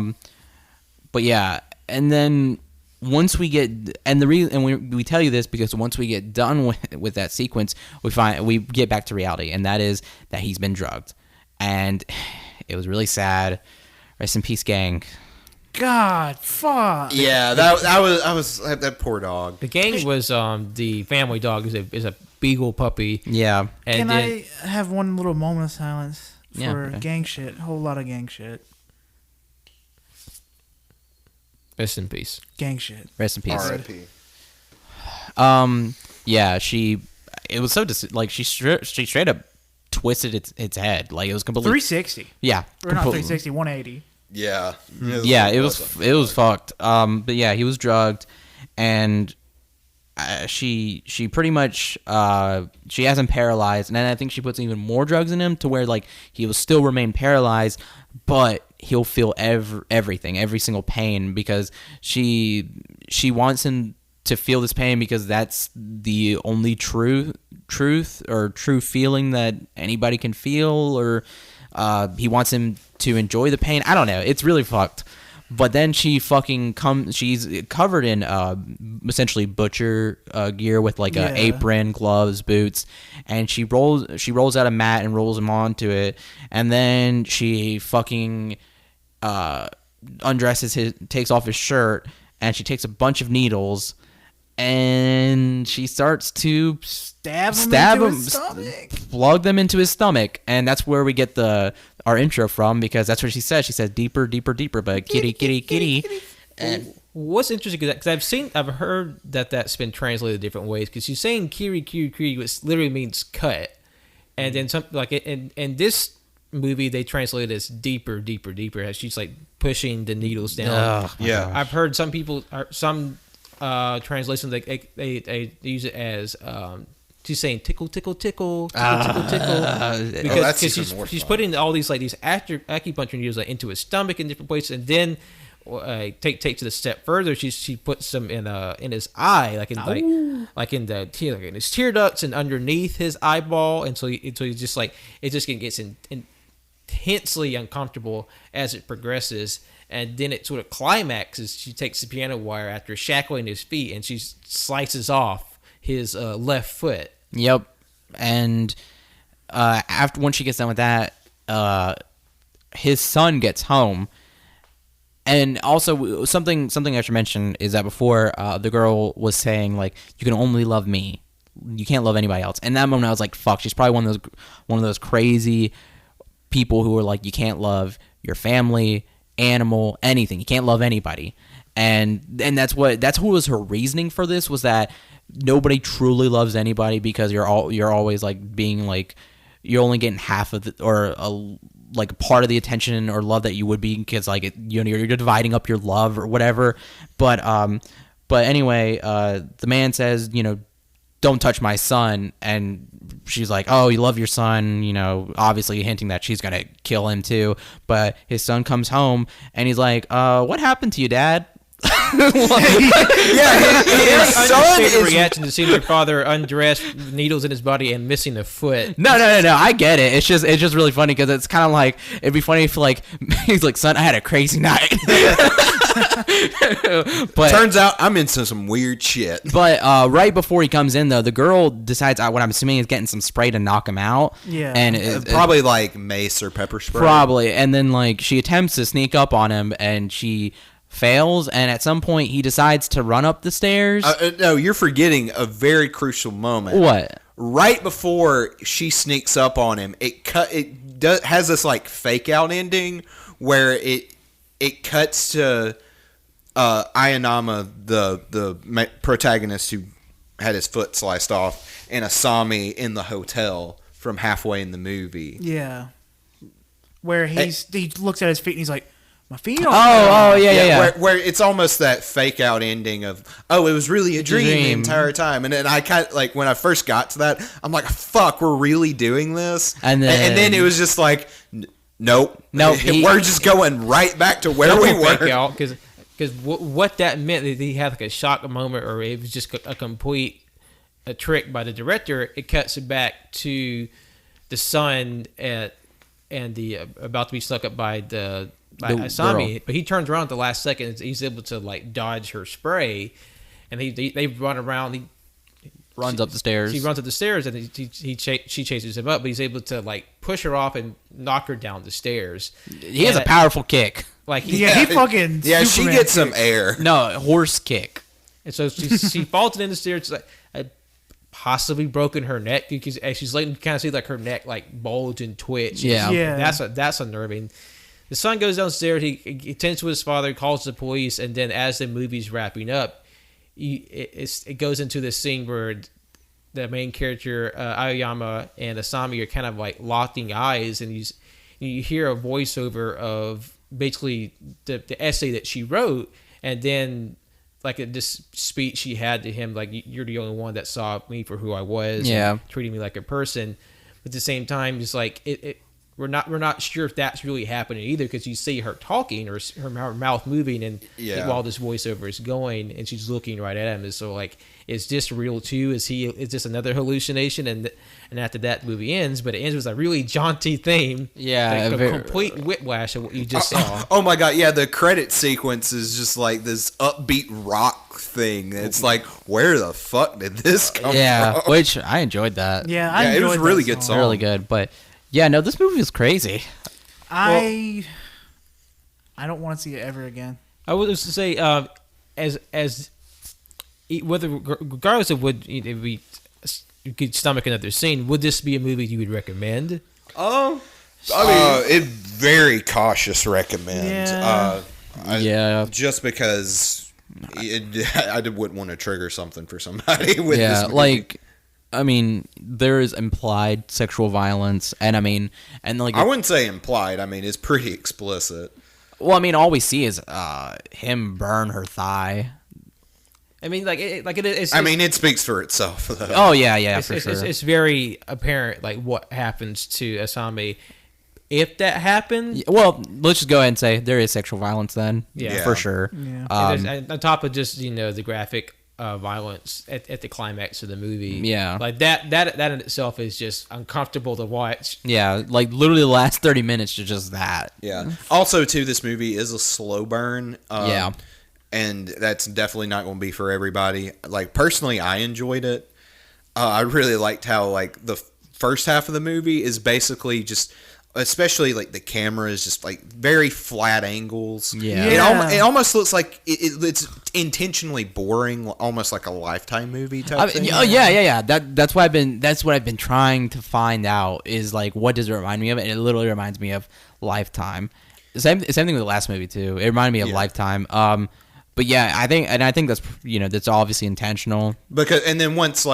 But yeah, and then once we get, and the reason, and we tell you this because once we get done with that sequence, we get back to reality, and that is that he's been drugged, and it was really sad. Rest in peace, gang. God, fuck. Yeah, that poor dog. The gang was the family dog is a beagle puppy. Yeah. And Can I have one little moment of silence for okay. gang shit? A whole lot of gang shit. Rest in peace. Gang shit. Rest in peace. R.I.P. Yeah, it was so she straight up twisted its head, like it was completely 360. Yeah, or not 360, 180. Yeah. It was fucked. But yeah, he was drugged, and she pretty much she has him paralyzed, and then I think she puts even more drugs in him to where like he will still remain paralyzed, but he'll feel everything, every single pain, because she wants him to feel this pain because that's the only truth or true feeling that anybody can feel, or he wants him to enjoy the pain. I don't know. It's really fucked. But then she's covered in essentially butcher gear with like an apron, gloves, boots, and she rolls out a mat and rolls him onto it, and then she fucking undresses takes off his shirt, and she takes a bunch of needles, and she starts to stab him, plug them into his stomach, and that's where we get our intro from, because that's what she says. She says deeper, deeper, deeper, but kitty. And what's interesting, because I've heard that's been translated different ways, because she's saying kiri, which literally means cut, and then something like it. In this movie, they translate it as deeper, deeper, deeper, as she's like pushing the needles down. Yeah, I've heard some translations they use it as she's saying tickle, tickle, tickle, tickle, tickle, because she's putting all these acupuncture needles like into his stomach in different places, and then takes it a step further. She puts them in his eye, like in his tear ducts and underneath his eyeball, and so he's just like it just gets intensely uncomfortable as it progresses. And then it sort of climaxes. She takes the piano wire after shackling his feet, and she slices off his left foot. Yep. And once she gets done with that, his son gets home. And also something I should mention is that before the girl was saying like, "You can only love me. You can't love anybody else." And that moment I was like, "Fuck." She's probably one of those crazy people who are like, you can't love your family, animal, anything. You can't love anybody. And that's who was her reasoning for this, was that nobody truly loves anybody, because you're always like being like, you're only getting half of like part of the attention or love that you would be, because like you're dividing up your love or whatever. But anyway, the man says, "Don't touch my son," and she's like, "Oh, you love your son," obviously hinting that she's gonna kill him too. But his son comes home and he's like, "What happened to you, Dad?" His son reaction to seeing their father undressed, needles in his body, and missing a foot. No. I get it. It's just really funny, because it's kind of like, it'd be funny if like he's like, "Son, I had a crazy night." But turns out I'm into some weird shit. But right before he comes in, though, the girl decides, what I'm assuming is getting some spray to knock him out. Yeah, and probably like mace or pepper spray. Probably, and then like she attempts to sneak up on him, and she fails, and at some point he decides to run up the stairs. No, you're forgetting a very crucial moment. What? Right before she sneaks up on him, has this like fake out ending where it cuts to Ayanama, the protagonist who had his foot sliced off, and Asami in the hotel from halfway in the movie. Yeah. Where he looks at his feet and he's like, my feet are yeah. Where it's almost that fake out ending of, it was really a dream the entire time. And then I kind of, like, when I first got to that, I'm like, fuck, we're really doing this? And then it was just like, nope. We're just going right back to where we were. Fake out, because what that meant, that he had like a shock moment, or it was just a complete trick by the director. It cuts it back to the son and the about to be snuck up by Asami, but he turns around at the last second. He's able to like dodge her spray, and they run around. He runs up the stairs, and she chases him up, but he's able to like push her off and knock her down the stairs. He has a powerful kick. Like he fucking she gets some air. No, horse kick. And so she falls in the stairs. Like, possibly broken her neck, because as she's letting, you kind of see like her neck like bulge and twitch. Yeah. That's unnerving. The son goes downstairs. He tends to his father, calls the police, and then as the movie's wrapping up, it goes into this scene where the main character Aoyama and Asami are kind of like locking eyes, and you hear a voiceover of basically the essay that she wrote, and then like this speech she had to him, like, you're the only one that saw me for who I was, and treating me like a person. But at the same time, it's like we're not sure if that's really happening either, because you see her talking or her mouth moving, and while this voiceover is going, and she's looking right at him. And so like, is this real too? Is this another hallucination? And after that, the movie ends, but it ends with a really jaunty theme. Yeah, like a complete whiplash of what you just saw. Oh my god, yeah, the credit sequence is just like this upbeat rock thing. It's like, where the fuck did this come from? Which I enjoyed that. Yeah, it was a really good song. Really good, but yeah, no, this movie is crazy. I don't want to see it ever again. I would just say, regardless of what you could stomach another scene, would this be a movie you would recommend? It very cautious recommend. Just because I wouldn't want to trigger something for somebody with this movie. Like, I mean, there is implied sexual violence, and I wouldn't say implied. I mean, it's pretty explicit. Well, I mean, all we see is him burn her thigh. I mean, it speaks for itself, though. Oh yeah, for sure. It's very apparent, like, what happens to Asami if that happened. Well, let's just go ahead and say there is sexual violence then. Yeah, for sure. Yeah. And on top of just the graphic violence at the climax of the movie. Yeah, like that in itself is just uncomfortable to watch. Yeah, like literally the last 30 minutes is just that. Yeah. Also, too, this movie is a slow burn. And that's definitely not going to be for everybody. Like, personally, I enjoyed it. I really liked how, like, the first half of the movie is basically just, especially, like, the camera is just, like, very flat angles. Yeah. It almost looks like it's intentionally boring, almost like a Lifetime movie type thing. Oh, yeah. That's what I've been trying to find out is, like, what does it remind me of? And it literally reminds me of Lifetime. Same thing with the last movie, too. It reminded me of Lifetime. But yeah, I think that's that's obviously intentional. And then once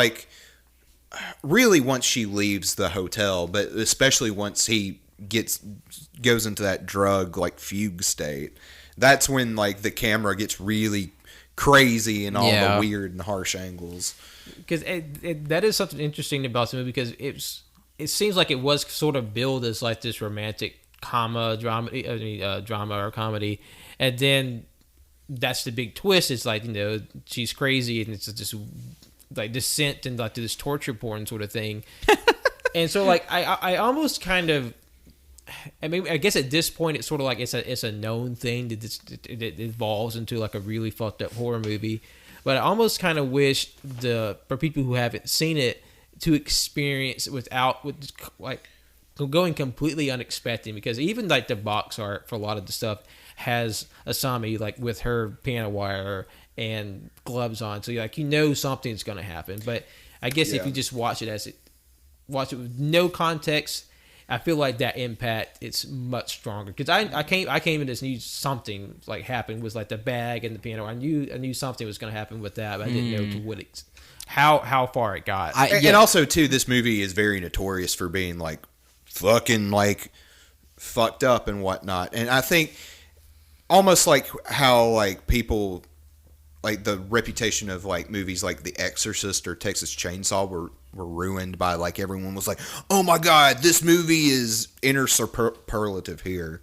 she leaves the hotel, but especially once he goes into that drug like fugue state, that's when like the camera gets really crazy and all the weird and harsh angles. Because that is something interesting about the movie, because it seems like it was sort of billed as like this romantic drama or comedy, and then that's the big twist. It's like, she's crazy, and it's just like descent and like this torture porn sort of thing. And so like I almost kind of, I mean, I guess at this point it's sort of like it's a known thing that it evolves into like a really fucked up horror movie. But I almost kind of wish for people who haven't seen it to experience it with going completely unexpected, because even like the box art for a lot of the stuff has Asami like with her piano wire and gloves on, so like something's going to happen. But I guess if you just watch it with no context, I feel like that impact it's much stronger, because I came in just knew something like happened with like the bag and the piano. I knew something was going to happen with that, but I didn't know to what how far it got. And also too, this movie is very notorious for being like fucking like fucked up and whatnot. And I think almost like how like people like the reputation of like movies like The Exorcist or Texas Chainsaw were ruined by like everyone was like, oh my god, this movie is inner superlative here,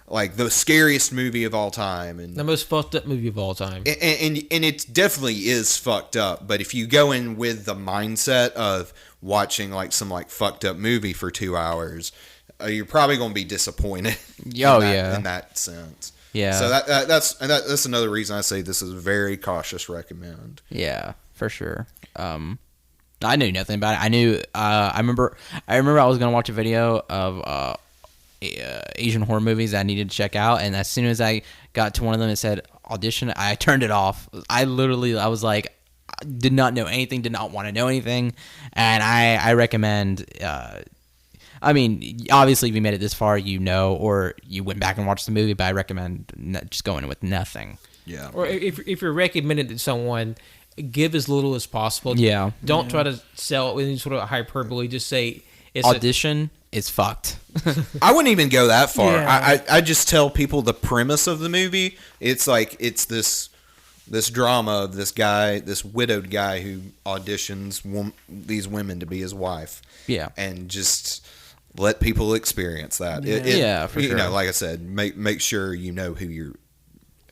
like the scariest movie of all time and the most fucked up movie of all time. And it definitely is fucked up. But if you go in with the mindset of watching like some like fucked up movie for 2 hours, you're probably going to be disappointed. In that sense. Yeah. So that's another reason I say this is a very cautious recommend. Yeah, for sure. I knew nothing about it. I remember I was gonna watch a video of Asian horror movies that I needed to check out, and as soon as I got to one of them, it said Audition. I turned it off. I was like, did not know anything, did not want to know anything, and I recommend. I mean, obviously, if you made it this far, or you went back and watched the movie, but I recommend just going in with nothing. Yeah. Or if you're recommending it to someone, give as little as possible. Yeah. Don't try to sell it with any sort of hyperbole. Just say it's Audition is fucked. I wouldn't even go that far. Yeah. I just tell people the premise of the movie. It's like it's this drama of this guy, this widowed guy who auditions these women to be his wife. Yeah. And just let people experience that. For sure. Like I said, make sure you know who you're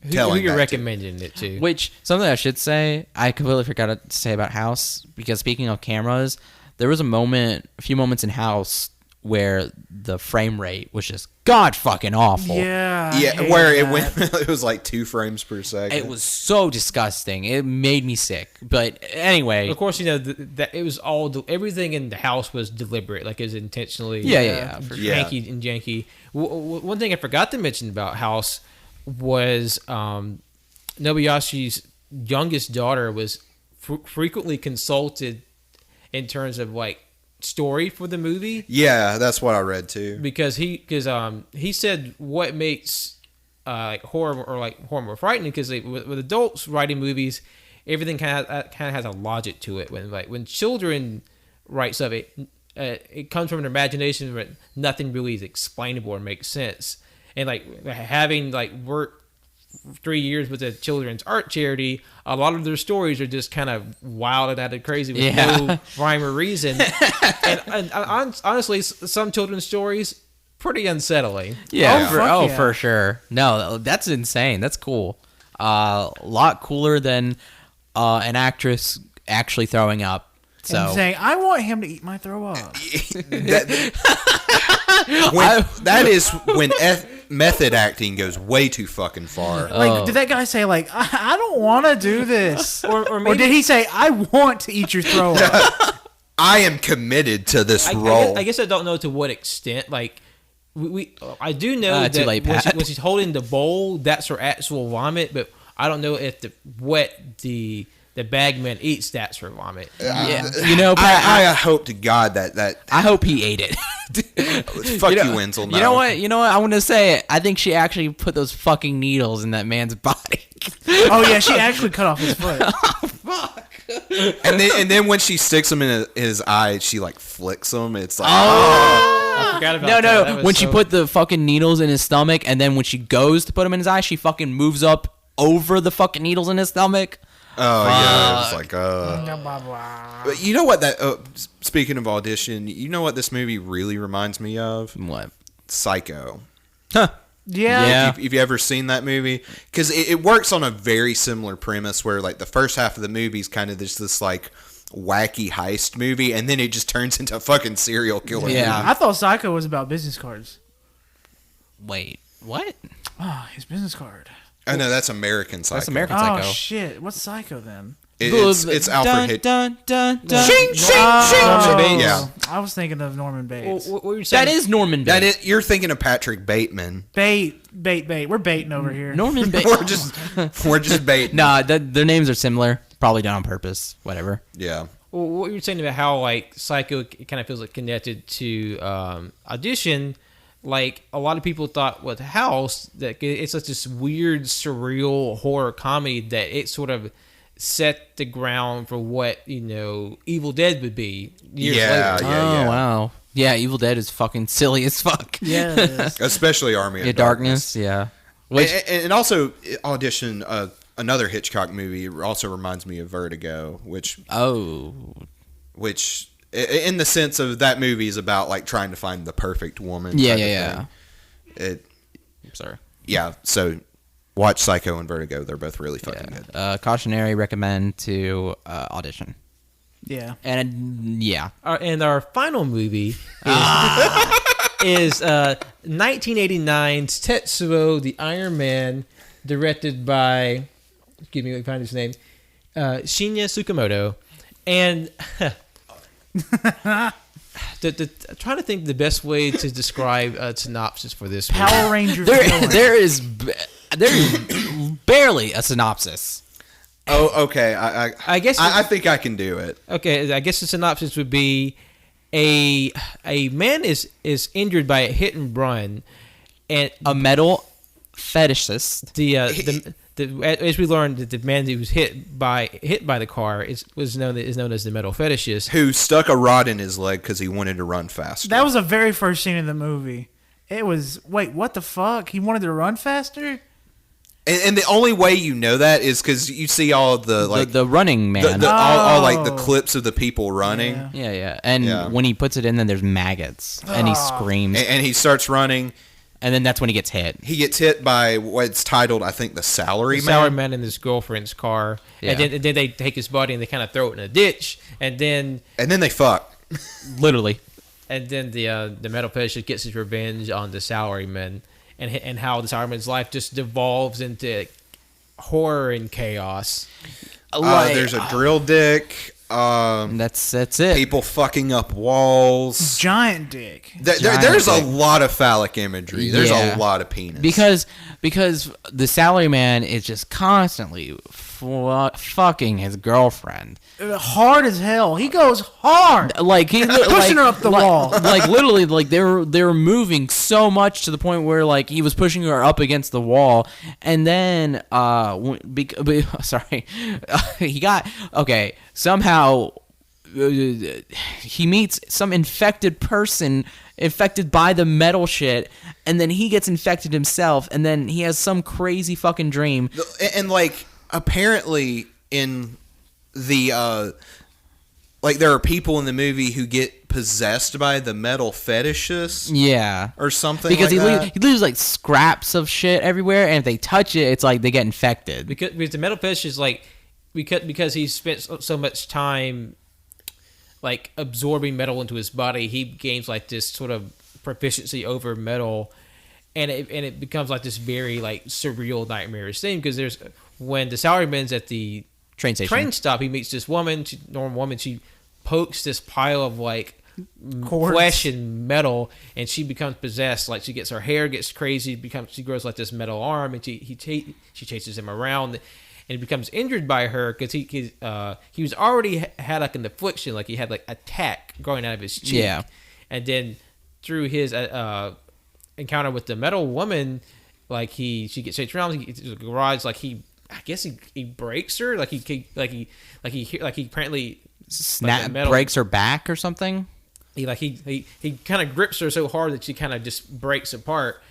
who you're recommending it to. Which, something I should say, I completely forgot to say about House, because speaking of cameras, there was a few moments in House where the frame rate was just god fucking awful. Yeah. Where it went, it was like 2 frames per second. It was so disgusting. It made me sick. But anyway, of course, that it was all everything in the house was deliberate, like it was intentionally for sure. hanky and janky. One thing I forgot to mention about House was Nobuyagi's youngest daughter was frequently consulted in terms of like story for the movie. Yeah, that's what I read too. Because he said what makes like horror more frightening, because with adults writing movies, everything kind of has a logic to it. When children write stuff, it comes from an imagination where nothing really is explainable or makes sense. And like having like worked 3 years with a children's art charity, a lot of their stories are just kind of wild and out of crazy with no rhyme or reason. and honestly, some children's stories pretty unsettling. Yeah, for sure. No, that's insane. That's cool. A lot cooler than an actress actually throwing up. So And saying, I want him to eat my throw up. That is when method acting goes way too fucking far. Like, did that guy say, like, I don't want to do this? Or did he say, I want to eat your throw up? I am committed to this role. I guess I don't know to what extent. Like, I do know that too late, Pat. when she's holding the bowl, that's her actual vomit, but I don't know if the bagman eats that's her vomit. Pat, I hope to God that I hope he ate it. Fuck you, Wenzel. No. You know what? I want to say it. I think she actually put those fucking needles in that man's body. Oh yeah, she actually cut off his foot. Oh fuck. And then when she sticks them in his eye, she like flicks them. It's like I forgot about that. No. When she put the fucking needles in his stomach, and then when she goes to put them in his eye, she fucking moves up over the fucking needles in his stomach. Oh yeah, it's like But you know what? That speaking of Audition, you know what this movie really reminds me of? What? Psycho. Huh. Yeah. If you ever seen that movie, because it works on a very similar premise where like the first half of the movie is kind of this like wacky heist movie, and then it just turns into a fucking serial killer. Yeah. I thought Psycho was about business cards. Wait, what? Oh, his business card. Oh no, that's American Psycho. That's American Oh Psycho. shit! What's Psycho then? It's Alfred Hitchcock. Shing, shing, shing. Norman Bates. Yeah. I was thinking of Norman Bates. What were you saying? That is Norman Bates. You're thinking of Patrick Bateman. Bait. We're baiting over here. Norman Bates. we're just baiting. Nah, their names are similar. Probably done on purpose. Whatever. Yeah. Well, what you were saying about how like Psycho kind of feels like connected to Audition, like a lot of people thought with House that it's such this weird, surreal horror comedy that it sort of set the ground for what Evil Dead would be years later. Oh wow. Yeah, Evil Dead is fucking silly as fuck. Yeah, it is. Especially Army of Darkness. Yeah. And also Audition, another Hitchcock movie, also reminds me of Vertigo, which in the sense of that movie is about like trying to find the perfect woman. Yeah. Sorry. Yeah. So watch Psycho and Vertigo. They're both really fucking good. Cautionary recommend to Audition. Yeah. And And our final movie is 1989's Tetsuo the Iron Man, directed by, excuse me, let me find his name, Shinya Tsukamoto. And trying to think the best way to describe a synopsis for this movie. Power Rangers. there is barely a synopsis. Oh, okay. I guess I think I can do it. Okay, I guess the synopsis would be a man is injured by a hit and run, and a metal fetishist. As we learned, that the man who was hit by the car is known as the metal fetishist, who stuck a rod in his leg because he wanted to run faster. That was the very first scene of the movie. It was, wait, what the fuck? He wanted to run faster? And the only way you know that is because you see all the running man, all like the clips of the people running. Yeah. And when he puts it in, then there's maggots, and he screams, and he starts running, and then that's when he gets hit. He gets hit by what's titled, I think, the Salary Man. Salary Man in his girlfriend's car, and then they take his body and they kind of throw it in a ditch, and then they fuck, literally, and then the metal fetishist gets his revenge on the Salary Man. And how the Salaryman's life just devolves into horror and chaos. There's a drill dick. That's it. People fucking up walls. Giant dick. There's a lot of phallic imagery. There's a lot of penis. Because the Salaryman is just constantly fucking his girlfriend. Hard as hell. He goes hard. Like he pushing her up the wall. Like literally, like they were moving so much to the point where like he was pushing her up against the wall, and then he got somehow he meets some infected person infected by the metal shit, and then he gets infected himself, and then he has some crazy fucking dream. And like apparently in the like there are people in the movie who get possessed by the metal fetishist, or something, because like he leaves like scraps of shit everywhere, and if they touch it, it's like they get infected. Because the metal fetishist, like because he spent so much time like absorbing metal into his body, he gains like this sort of proficiency over metal, and it becomes like this very like surreal, nightmarish thing. Because there's when the Salaryman's at the train stop, he meets this normal woman. She pokes this pile of like flesh and metal, and she becomes possessed. Like her hair gets crazy, she grows like this metal arm, and she chases him around, and he becomes injured by her because he was already had like an affliction, like he had like a tack growing out of his cheek, and then through his encounter with the metal woman, like she gets chased around. He gets to the garage, like I guess he breaks her, like he apparently breaks her back or something. He kind of grips her so hard that she kind of just breaks apart,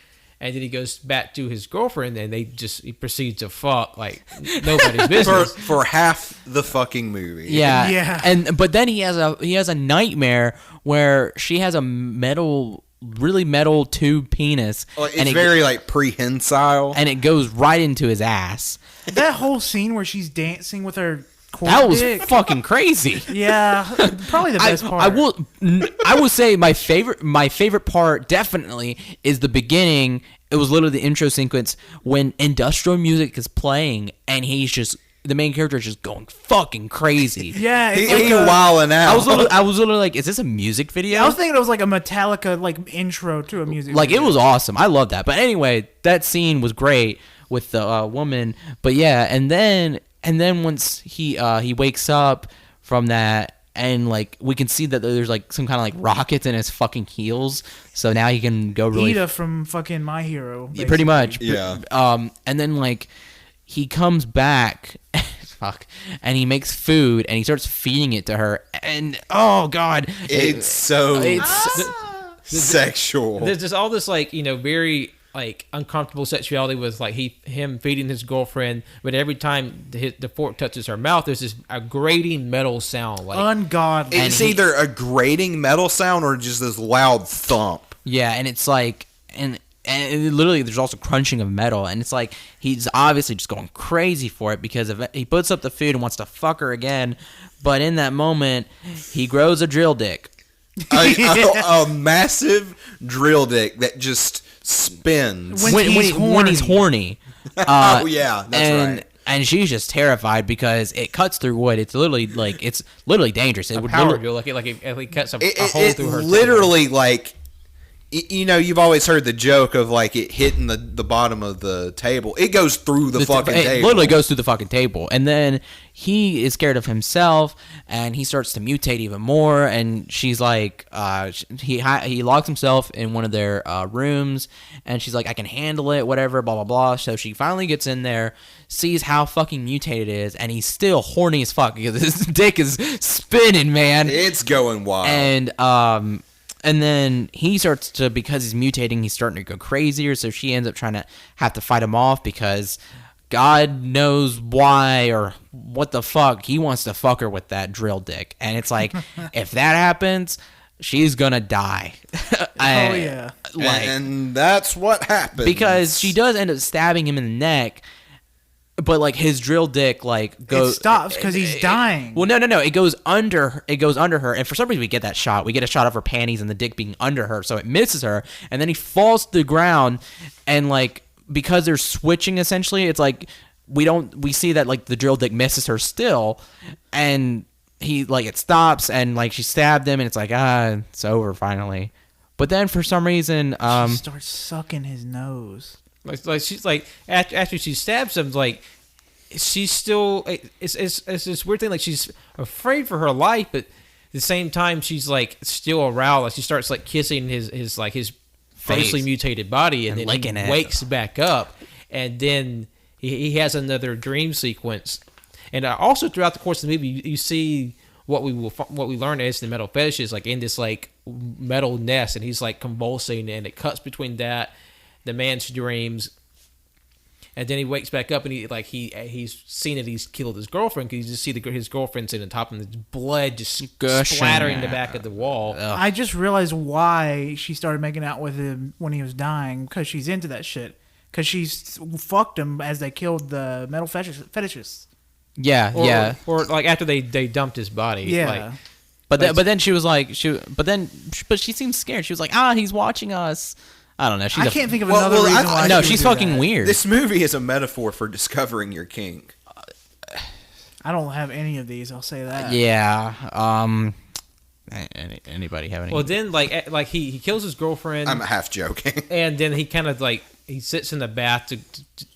and then he goes back to his girlfriend, and he proceeds to fuck like nobody's business for half the fucking movie. Yeah. But then he has a nightmare where she has a really metal tube penis. It's very like prehensile, and it goes right into his ass. That whole scene where she's dancing with her that was dick. Fucking crazy. Yeah, probably the best part. I will say my favorite part definitely is the beginning. It was literally the intro sequence when industrial music is playing and he's just the main character is just going fucking crazy. Yeah, he wilding out. I was literally like, is this a music video? I was thinking it was like a Metallica like intro to a music like video. It was awesome. I love that. But anyway, that scene was great with the woman. But yeah, and then once he wakes up from that, and like we can see that there's like some kind of like rockets in his fucking heels, so now he can go really Ida from fucking My Hero, basically. pretty much. Yeah. And then like he comes back, fuck, and he makes food and he starts feeding it to her, and oh god, it's sexual. There's just all this like very like uncomfortable sexuality with like him feeding his girlfriend, but every time the fork touches her mouth, there's this a grating metal sound, like ungodly. It's either a grating metal sound or just this loud thump. Yeah, and it's like and literally there's also crunching of metal, and it's like he's obviously just going crazy for it because he puts up the food and wants to fuck her again, but in that moment he grows a drill dick. a massive drill dick that just spins when he's horny. Oh yeah, that's right. And she's just terrified because it cuts through wood. It's literally dangerous. It would power drill, like it cuts a hole through her. Literally, like you've always heard the joke of like it hitting the bottom of the table. It goes through the fucking table. It literally goes through the fucking table. And then he is scared of himself, and he starts to mutate even more. And she's like, he locks himself in one of their rooms, and she's like, I can handle it, whatever, blah, blah, blah. So she finally gets in there, sees how fucking mutated it is, and he's still horny as fuck because his dick is spinning, man. It's going wild. And then he starts to, because he's mutating, he's starting to go crazier, so she ends up trying to have to fight him off because God knows why or what the fuck, he wants to fuck her with that drill dick. And it's like, if that happens, she's gonna die. Yeah. And that's what happens. Because she does end up stabbing him in the neck, but like his drill dick like goes. It stops because he's dying. Well, no. It goes under her, and for some reason we get that shot. We get a shot of her panties and the dick being under her, so it misses her, and then he falls to the ground, and like because they're switching essentially, it's like we see that like the drill dick misses her still, and he like it stops, and like she stabbed him, and it's like it's over finally. But then for some reason, she starts sucking his nose. Like she's like after she stabs him, like she's still it's this weird thing, like she's afraid for her life, but at the same time she's like still aroused. Like she starts like kissing his grossly mutated body, and then he wakes back up, and then he has another dream sequence. And also throughout the course of the movie, you see what we learn as the metal fetish is like in this like metal nest, and he's like convulsing, and it cuts between that. The man's dreams, and then he wakes back up, and he's seen that he's killed his girlfriend because you just see his girlfriend sitting on top, and the blood just splattering the back of the wall. I just realized why she started making out with him when he was dying, because she's into that shit. Because she's fucked him as they killed the metal fetishists. Yeah, or like after they dumped his body. Yeah. Like, but then she was like but she seemed scared. She was like, he's watching us. I don't know. I can't think of another reason why. No, she's fucking weird. This movie is a metaphor for discovering your kink. I don't have any of these. I'll say that. Yeah. Anybody have any? Well, then like he kills his girlfriend. I'm half joking. And then he kind of like he sits in the bath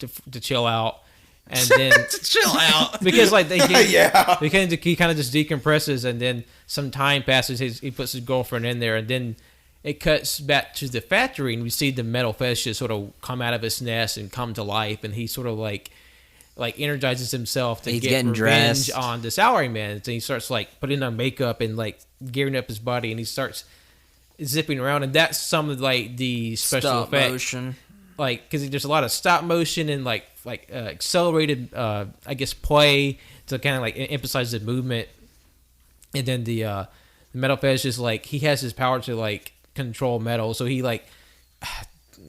to chill out, and then to chill out because like he kind of just decompresses, and then some time passes. He puts his girlfriend in there, and then it cuts back to the factory, and we see the metal fetish sort of come out of his nest and come to life, and he sort of like energizes himself to get revenge dressed on the salaryman. And he starts like putting on makeup and like gearing up his body, and he starts zipping around, and that's some of like the special effects. Motion. Like because there's a lot of stop motion and like accelerated I guess play to kind of like emphasize the movement, and then the metal fetish is like he has his power to like control metal, so he like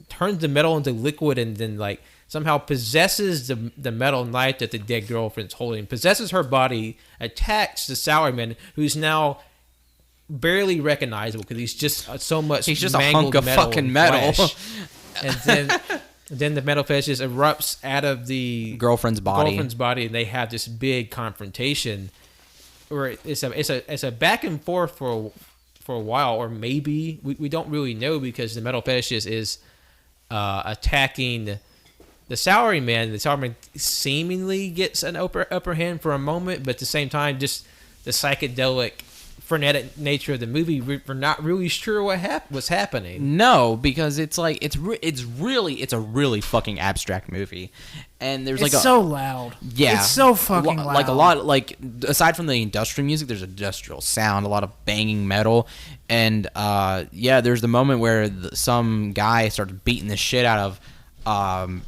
turns the metal into liquid, and then like somehow possesses the metal knife that the dead girlfriend's holding, possesses her body, attacks the salaryman, who's now barely recognizable because he's just so much. He's just a hunk of fucking metal. And then Then the metal fetishist erupts out of the girlfriend's body, and they have this big confrontation. Or it's a back and forth for a while, or maybe we don't really know, because the metal fetishist is attacking the salaryman. The salaryman seemingly gets an upper hand for a moment, but at the same time, just the psychedelic, frenetic nature of the movie, we're not really sure what's happening. No, because it's like it's a really fucking abstract movie, and it's so loud. Yeah, it's so fucking loud. Like a lot, like aside from the industrial music, there's industrial sound, a lot of banging metal, and there's the moment where some guy starts beating the shit out of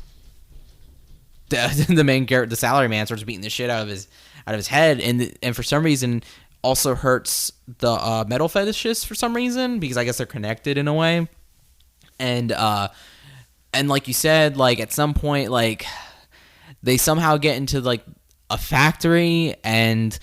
the main character, the salaryman starts beating the shit out of his head, and for some reason also hurts the metal fetishist for some reason, because I guess they're connected in a way. And like you said, like at some point, like they somehow get into like a factory, and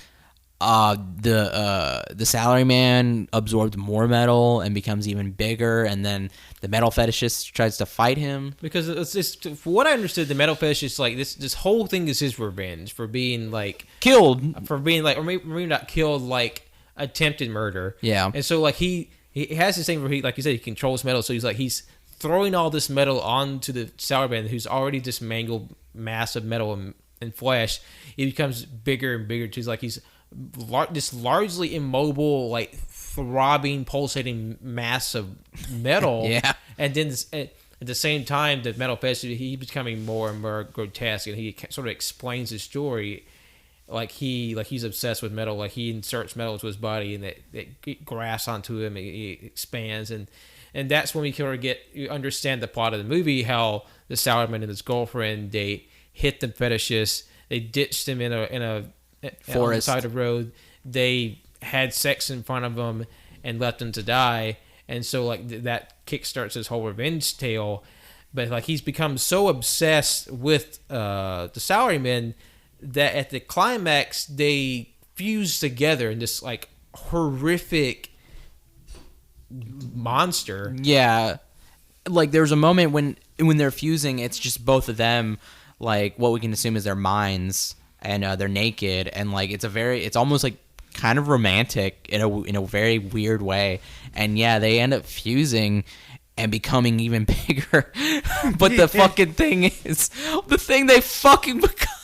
the salaryman absorbed more metal and becomes even bigger, and then the metal fetishist tries to fight him. Because it's just, for what I understood, the metal fetishist, like this whole thing is his revenge for being like killed, for being like, or maybe not killed, like attempted murder. Yeah. And so like he has this thing where he, like you said, he controls metal. So he's throwing all this metal onto the salaryman, who's already this mangled mass of metal and flesh. It becomes bigger and bigger. He's like this largely immobile, like throbbing, pulsating mass of metal. Yeah. And then at the same time, the metal fetish, he's becoming more and more grotesque, and he sort of explains his story like he's obsessed with metal. Like he inserts metal into his body, and it grafts onto him, it expands, and that's when we sort of understand the plot of the movie, how the salaryman and his girlfriend, they hit the fetishist, they ditched him in a forest on the side of the road, they had sex in front of him and left him to die. And so like that kickstarts his whole revenge tale. But like he's become so obsessed with the salarymen that at the climax they fuse together in this like horrific monster. Yeah, like there's a moment when they're fusing, it's just both of them, like what we can assume is their minds, and they're naked, and like it's almost like kind of romantic in a very weird way. And yeah, they end up fusing and becoming even bigger. But the fucking thing is, the thing they fucking become,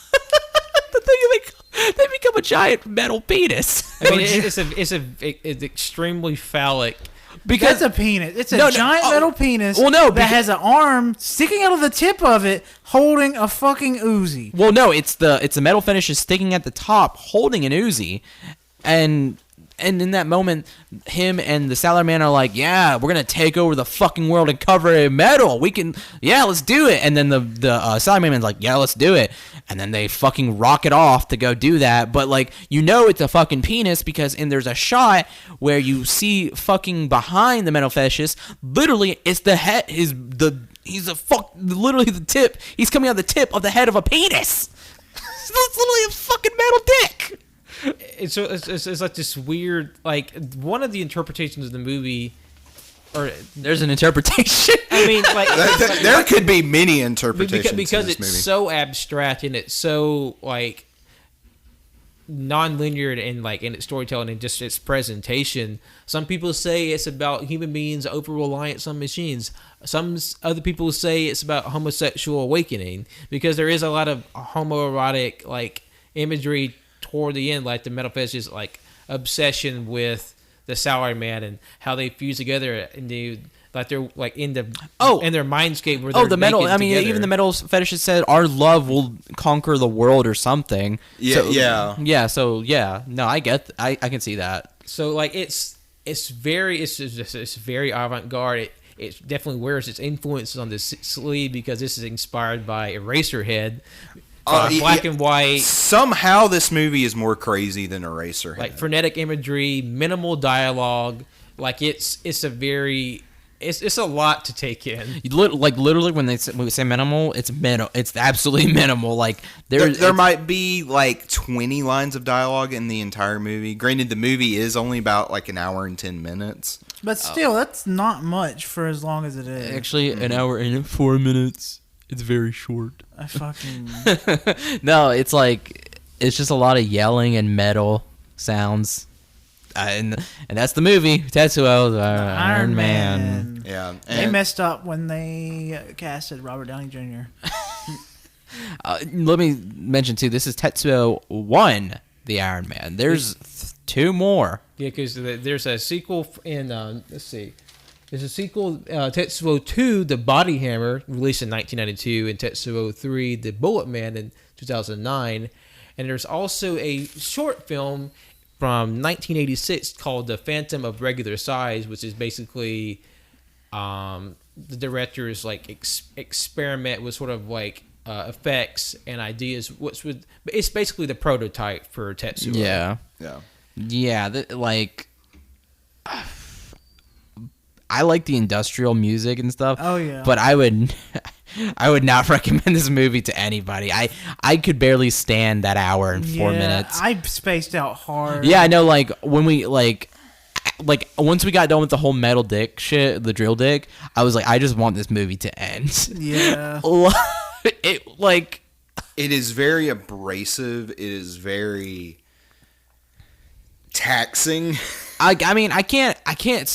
they become a giant metal penis. I mean, it's extremely phallic. Because it's a penis. It's a giant metal penis that has an arm sticking out of the tip of it, holding a fucking Uzi. Well, no, it's the metal finish is sticking at the top, holding an Uzi, and in that moment, him and the salaryman are like, "Yeah, we're gonna take over the fucking world and cover it in metal. We can, yeah, let's do it." And then the salaryman's like, "Yeah, let's do it." And then they fucking rocket off to go do that. But like, you know, it's a fucking penis because there's a shot where you see fucking behind the metal fetishist. Literally, it's the head. Literally the tip. He's coming out the tip of the head of a penis. It's literally a fucking metal dick. It's like this weird, like one of the interpretations of the movie, or there's an interpretation. I mean, like there could be many interpretations because of this it's movie. so abstract and it's so like non-linear in its storytelling and just its presentation. Some people say it's about human beings over-reliance on machines. Some other people say it's about homosexual awakening, because there is a lot of homoerotic like imagery toward the end, like the metal fetish's like obsession with the salaryman and how they fuse together and they're like in their mindscape where they're the metal. I mean, together. Even the metal fetishist said our love will conquer the world or something. Yeah, So no, I can see that. So like it's very avant-garde. It definitely wears its influences on the sleeve, because this is inspired by Eraserhead. Black and white. Somehow this movie is more crazy than Eraserhead. Like frenetic imagery, minimal dialogue. Like it's a lot to take in. Literally, when we say minimal, it's minimal. It's absolutely minimal. Like there might be like 20 lines of dialogue in the entire movie. Granted, the movie is only about like an hour and 10 minutes. But still, that's not much for as long as it is. Actually, an hour and 4 minutes. It's very short. I fucking... No, it's like, it's just a lot of yelling and metal sounds. And that's the movie, Tetsuo, the Iron Man. Yeah. They messed up when they casted Robert Downey Jr. Let me mention, too, this is Tetsuo 1, the Iron Man. There's 2 more. Yeah, because there's a sequel in, let's see. There's a sequel, Tetsuo 2, The Body Hammer, released in 1992, and Tetsuo 3, The Bullet Man, in 2009. And there's also a short film from 1986 called The Phantom of Regular Size, which is basically the director's like experiment with sort of like effects and ideas. It's basically the prototype for Tetsuo. Yeah. I like the industrial music and stuff. Oh yeah. But I would not recommend this movie to anybody. I could barely stand that hour and 4 minutes. I spaced out hard. Yeah, I know. Like when we like once we got done with the whole metal dick shit, the drill dick, I was like, I just want this movie to end. Yeah. It is very abrasive. It is very taxing. I mean, I can't say I can't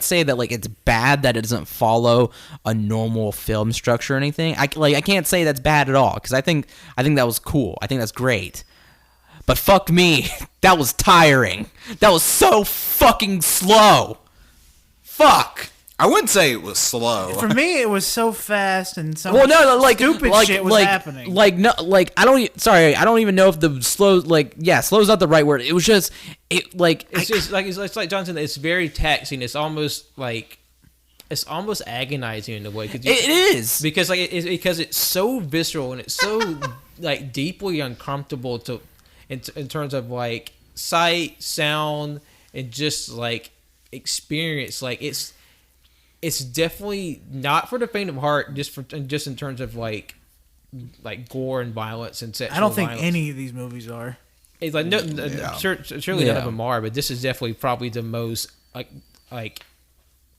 say that like it's bad that it doesn't follow a normal film structure or anything. I can't say that's bad at all, because I think that was cool. I think that's great. But fuck me, that was tiring. That was so fucking slow. Fuck. I wouldn't say it was slow. For me, it was so fast and so stupid shit was happening. I don't even know if the slow, slow's not the right word. It was just, it's like Johnson. It's very taxing. It's almost agonizing in a way. It is because because it's so visceral and it's so like deeply uncomfortable in terms of like sight, sound, and just like experience. Like it's definitely not for the faint of heart, just in terms of like gore and violence and sexual. I don't think violence. any of these movies are. It's like surely none of them are, but this is definitely probably the most like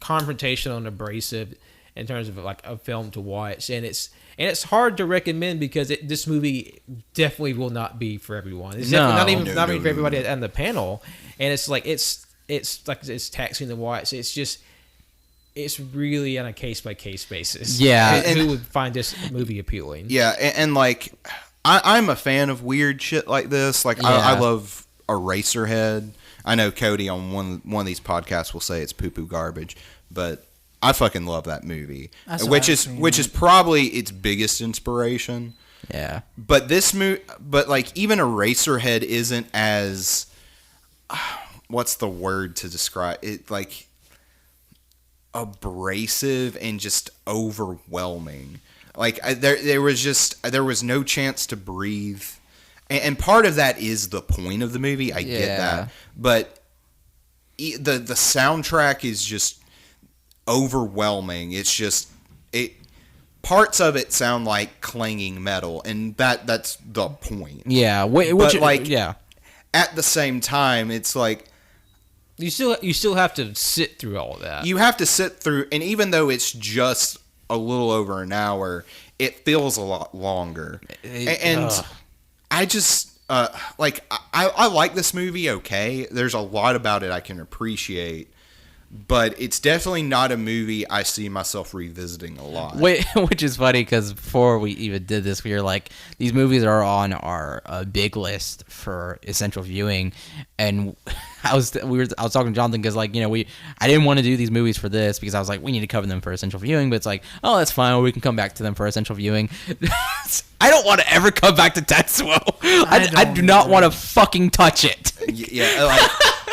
confrontational and abrasive in terms of like a film to watch, and it's hard to recommend because this movie definitely will not be for everyone. It's definitely not even for everybody on the panel, and it's taxing to watch. It's really on a case-by-case basis. Yeah. Who would find this movie appealing? Yeah, and like, I'm a fan of weird shit like this. Like, I love Eraserhead. I know Cody on one of these podcasts will say it's poo-poo garbage, but I fucking love that movie. Which is probably its biggest inspiration. Yeah. But like, even Eraserhead isn't as... what's the word to describe it? Like... abrasive and just overwhelming. Like there was no chance to breathe, and part of that is the point of the movie. I get that, but the soundtrack is just overwhelming. It's just parts of it sound like clanging metal, and that's the point. Yeah, at the same time, it's like. You still have to sit through all of that. You have to sit through, and even though it's just a little over an hour, it feels a lot longer. I just I like this movie. Okay, there's a lot about it I can appreciate, but it's definitely not a movie I see myself revisiting a lot. Which is funny because before we even did this, we were like, these movies are on our big list for essential viewing, and I was talking to Jonathan because I didn't want to do these movies for this because I was like, we need to cover them for essential viewing, but it's like, oh, that's fine, we can come back to them for essential viewing. I don't want to ever come back to Tetsuo. I do not want to fucking touch it. Yeah,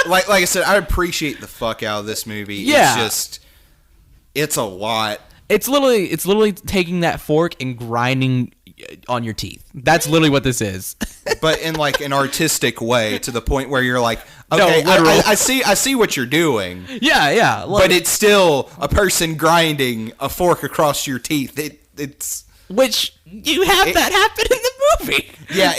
like I said, I appreciate the fuck out of this movie. Yeah. It's a lot. It's literally taking that fork and grinding on your teeth. That's literally what this is. But in like an artistic way, to the point where you're like, okay, no, I see what you're doing. Yeah. But it's still a person grinding a fork across your teeth. It's which you have that happen in the movie. Yeah,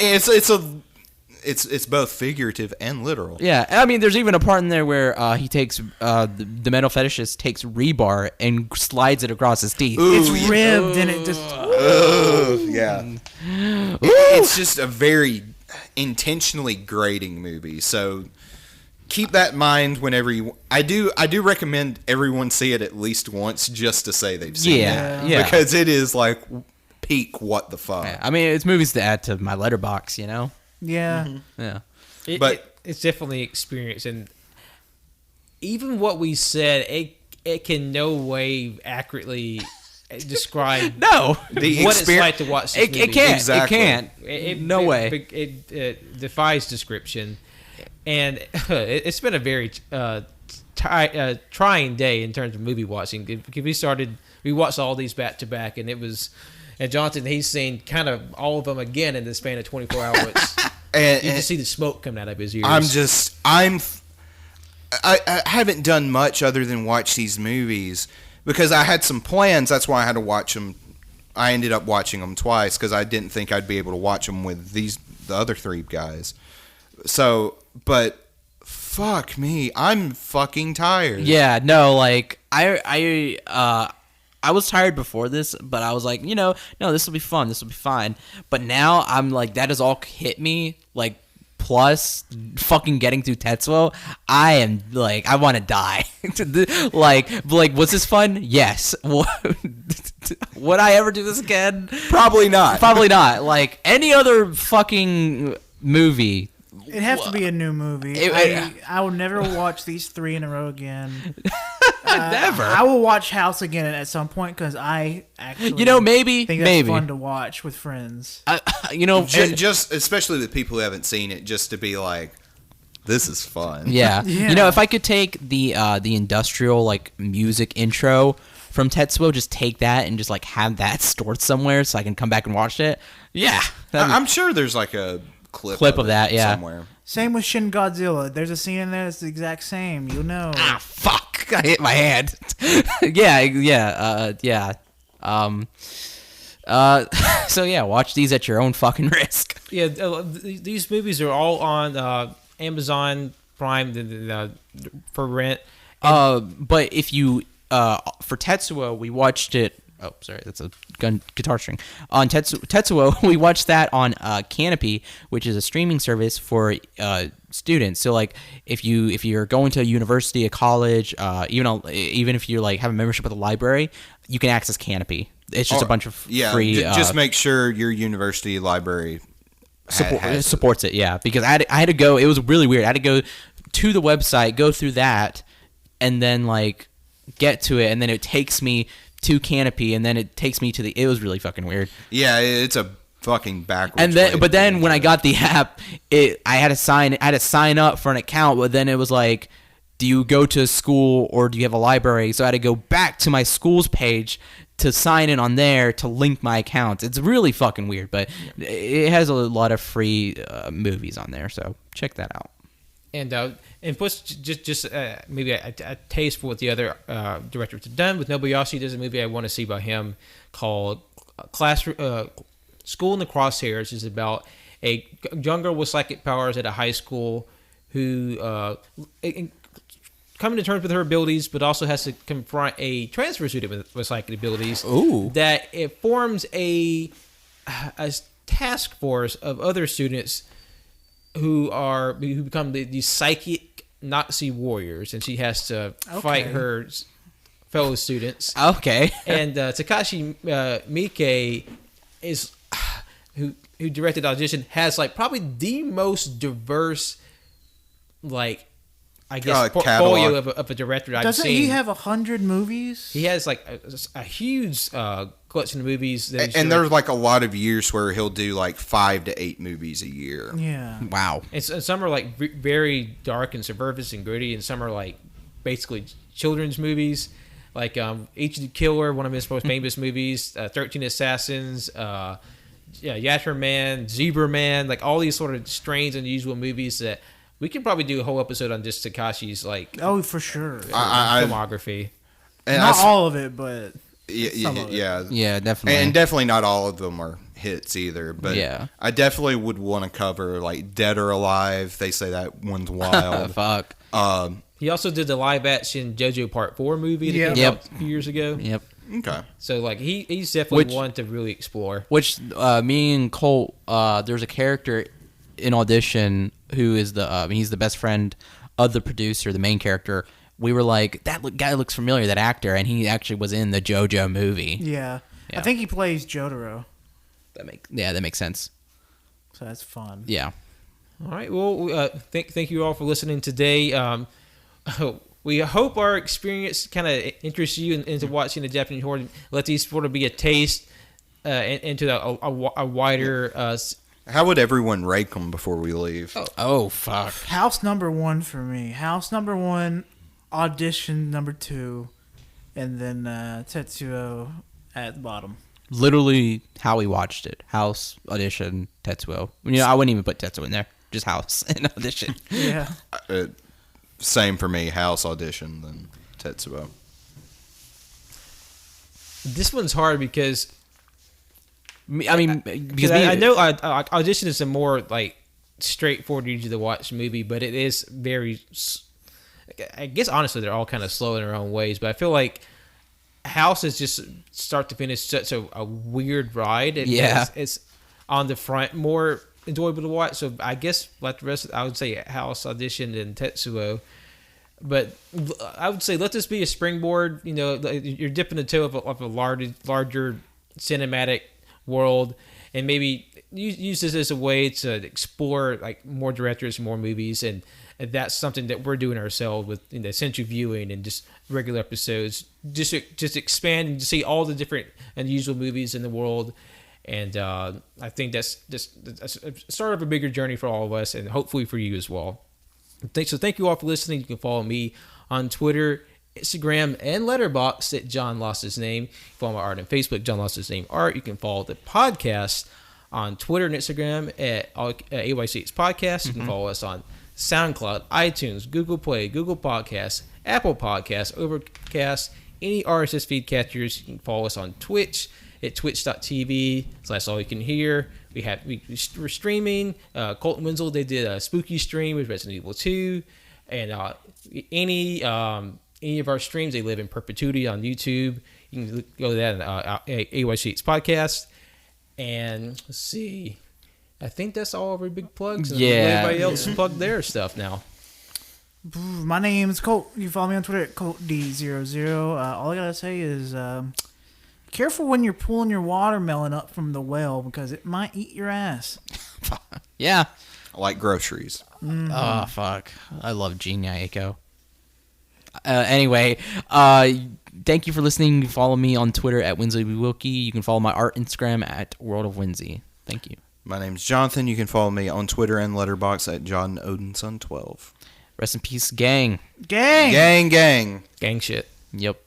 it's both figurative and literal. Yeah, I mean, there's even a part in there where he takes the mental fetishist takes rebar and slides it across his teeth. Ooh, it's ribbed and it just. Yeah. It's just a very intentionally grating movie. So keep that in mind whenever you. I do recommend everyone see it at least once just to say they've seen it. Yeah. Because it is like peak what the fuck. Yeah, I mean, it's movies to add to my letterbox, you know. Yeah. Mm-hmm. Yeah. It's definitely experience, and even what we said, it can no way accurately describe what it's like to watch this movie. It can't. Exactly. It can't. No way. It defies description, and it's been a very trying day in terms of movie watching. We watched all these back to back, and it was. And Jonathan, he's seen kind of all of them again in the span of 24 hours. And you can see the smoke coming out of his ears. I haven't done much other than watch these movies because I had some plans. That's why I had to watch them. I ended up watching them twice because I didn't think I'd be able to watch them with the other three guys. So, but fuck me, I'm fucking tired. Yeah, no, like I was tired before this, but I was like, no, this will be fun. This will be fine. But now I'm like, that has all hit me. Like, plus fucking getting through Tetsuo, I am like, I want to die. like, was this fun? Yes. Would I ever do this again? Probably not. Probably not. Like any other fucking movie. It'd have to be a new movie. I will never watch these three in a row again. Never. I will watch House again at some point because I actually, maybe think that's fun to watch with friends. Just especially with people who haven't seen it, just to be like, this is fun. Yeah. If I could take the industrial like music intro from Tetsuo, just take that and just like have that stored somewhere so I can come back and watch it. Yeah, I'm sure there's like a clip of that. Yeah. Somewhere. Same with Shin Godzilla. There's a scene in there that's the exact same. You'll know. Ah, fuck! I hit my hand. Yeah. So yeah, watch these at your own fucking risk. Yeah, these movies are all on Amazon Prime for rent. But if you for Tetsuo, we watched it. Oh, sorry, that's a guitar string. On Tetsuo, we watched that on Canopy, which is a streaming service for students. So, like, if you're going to a university, a college, even if you like have a membership at the library, you can access Canopy. It's just a bunch of free. Just make sure your university library supports it. Yeah, because I had to go. It was really weird. I had to go to the website, go through that, and then like get to it, and then it takes me to Canopy, and then it takes me to it was really fucking weird. Yeah, it's a fucking backwards. And then when I got the app, I had to sign up for an account, but then it was like, do you go to a school or do you have a library? So I had to go back to my school's page to sign in on there to link my accounts. It's really fucking weird, but it has a lot of free movies on there, so check that out. And plus, just maybe a taste for what the other directors have done. With Nobuyashi, there's a movie I want to see by him called School in the Crosshairs. Is about a young girl with psychic powers at a high school who coming to terms with her abilities, but also has to confront a transfer student with psychic abilities. Ooh. That it forms a task force of other students who become these psychic Nazi warriors, and she has to fight her fellow students. Okay. And Takashi Miike is who directed Audition, has like probably the most diverse, like, I guess, portfolio of a director I've seen. Doesn't he have 100 movies? He has like a huge collection of movies. And there's like a lot of years where he'll do like 5 to 8 movies a year. Yeah. Wow. And some are like very dark and subversive and gritty, and some are like basically children's movies. Like Each the Killer, one of his most famous movies, 13 Assassins, Yatra Man, Zebra Man, like all these sort of strange, unusual movies that we could probably do a whole episode on just Takashi's like for sure filmography. Not all of it, but yeah, some of it. Yeah, definitely. And definitely not all of them are hits either. But Yeah. I definitely would want to cover like Dead or Alive. They say that one's wild. Fuck. He also did the live action JoJo Part 4 movie that came out a few years ago. Yep. Okay. So like he's definitely one to really explore. Which me and Colt, there's a character in Audition who is he's the best friend of the producer, the main character. We were like, guy looks familiar, that actor, and he actually was in the JoJo movie. Yeah. I think he plays Jotaro. That makes sense. So that's fun. Yeah. All right. Well, thank you all for listening today. We hope our experience kind of interests you into watching the Japanese horror. Let these sort of be a taste into a wider. How would everyone rank them before we leave? Oh fuck. House number 1 for me. House number 1, Audition number 2, and then Tetsuo at the bottom. Literally how we watched it. House, Audition, Tetsuo. I wouldn't even put Tetsuo in there. Just House and Audition. Yeah. Same for me. House, Audition, then Tetsuo. This one's hard because because I know Audition is a more like straightforward, easy to watch movie, but it is very. I guess honestly, they're all kind of slow in their own ways, but I feel like House is just start to finish such a weird ride. It's on the front more enjoyable to watch. So I guess like the rest, I would say House, Audition, and Tetsuo. But I would say let this be a springboard. You're dipping the toe of a larger cinematic world, and maybe use this as a way to explore like more directors, more movies, and that's something that we're doing ourselves with essential viewing and just regular episodes. Just expand and see all the different unusual movies in the world. And I think that's a start of a bigger journey for all of us, and hopefully for you as well. Thank you all for listening. You can follow me on Twitter, Instagram, and Letterboxd at John Lost His Name. Follow my art on Facebook, John Lost His Name Art. You can follow the podcast on Twitter and Instagram at AYC's Podcast. You can follow us on SoundCloud, iTunes, Google Play, Google Podcasts, Apple Podcasts, Overcast, any RSS feed catchers. You can follow us on Twitch at twitch.tv/AllYouCanHear. We're streaming. Colt and Winslow, they did a spooky stream with Resident Evil 2. And any of our streams, they live in perpetuity on YouTube. You can go to that AYC's Podcast. And let's see. I think that's all of our big plugs. And everybody else plug their stuff now. My name's Colt. You follow me on Twitter at ColtD00. All I gotta say is careful when you're pulling your watermelon up from the well because it might eat your ass. Yeah. Like groceries. Mm-hmm. Oh, fuck. I love Gene Yaeko. Anyway, thank you for listening. You can follow me on Twitter at WinsleyWilkie. You can follow my art Instagram at World of Winsy. Thank you. My name's Jonathan. You can follow me on Twitter and Letterboxd at JohnOdinson12. Rest in peace, gang. Gang! Gang, gang. Gang shit. Yep.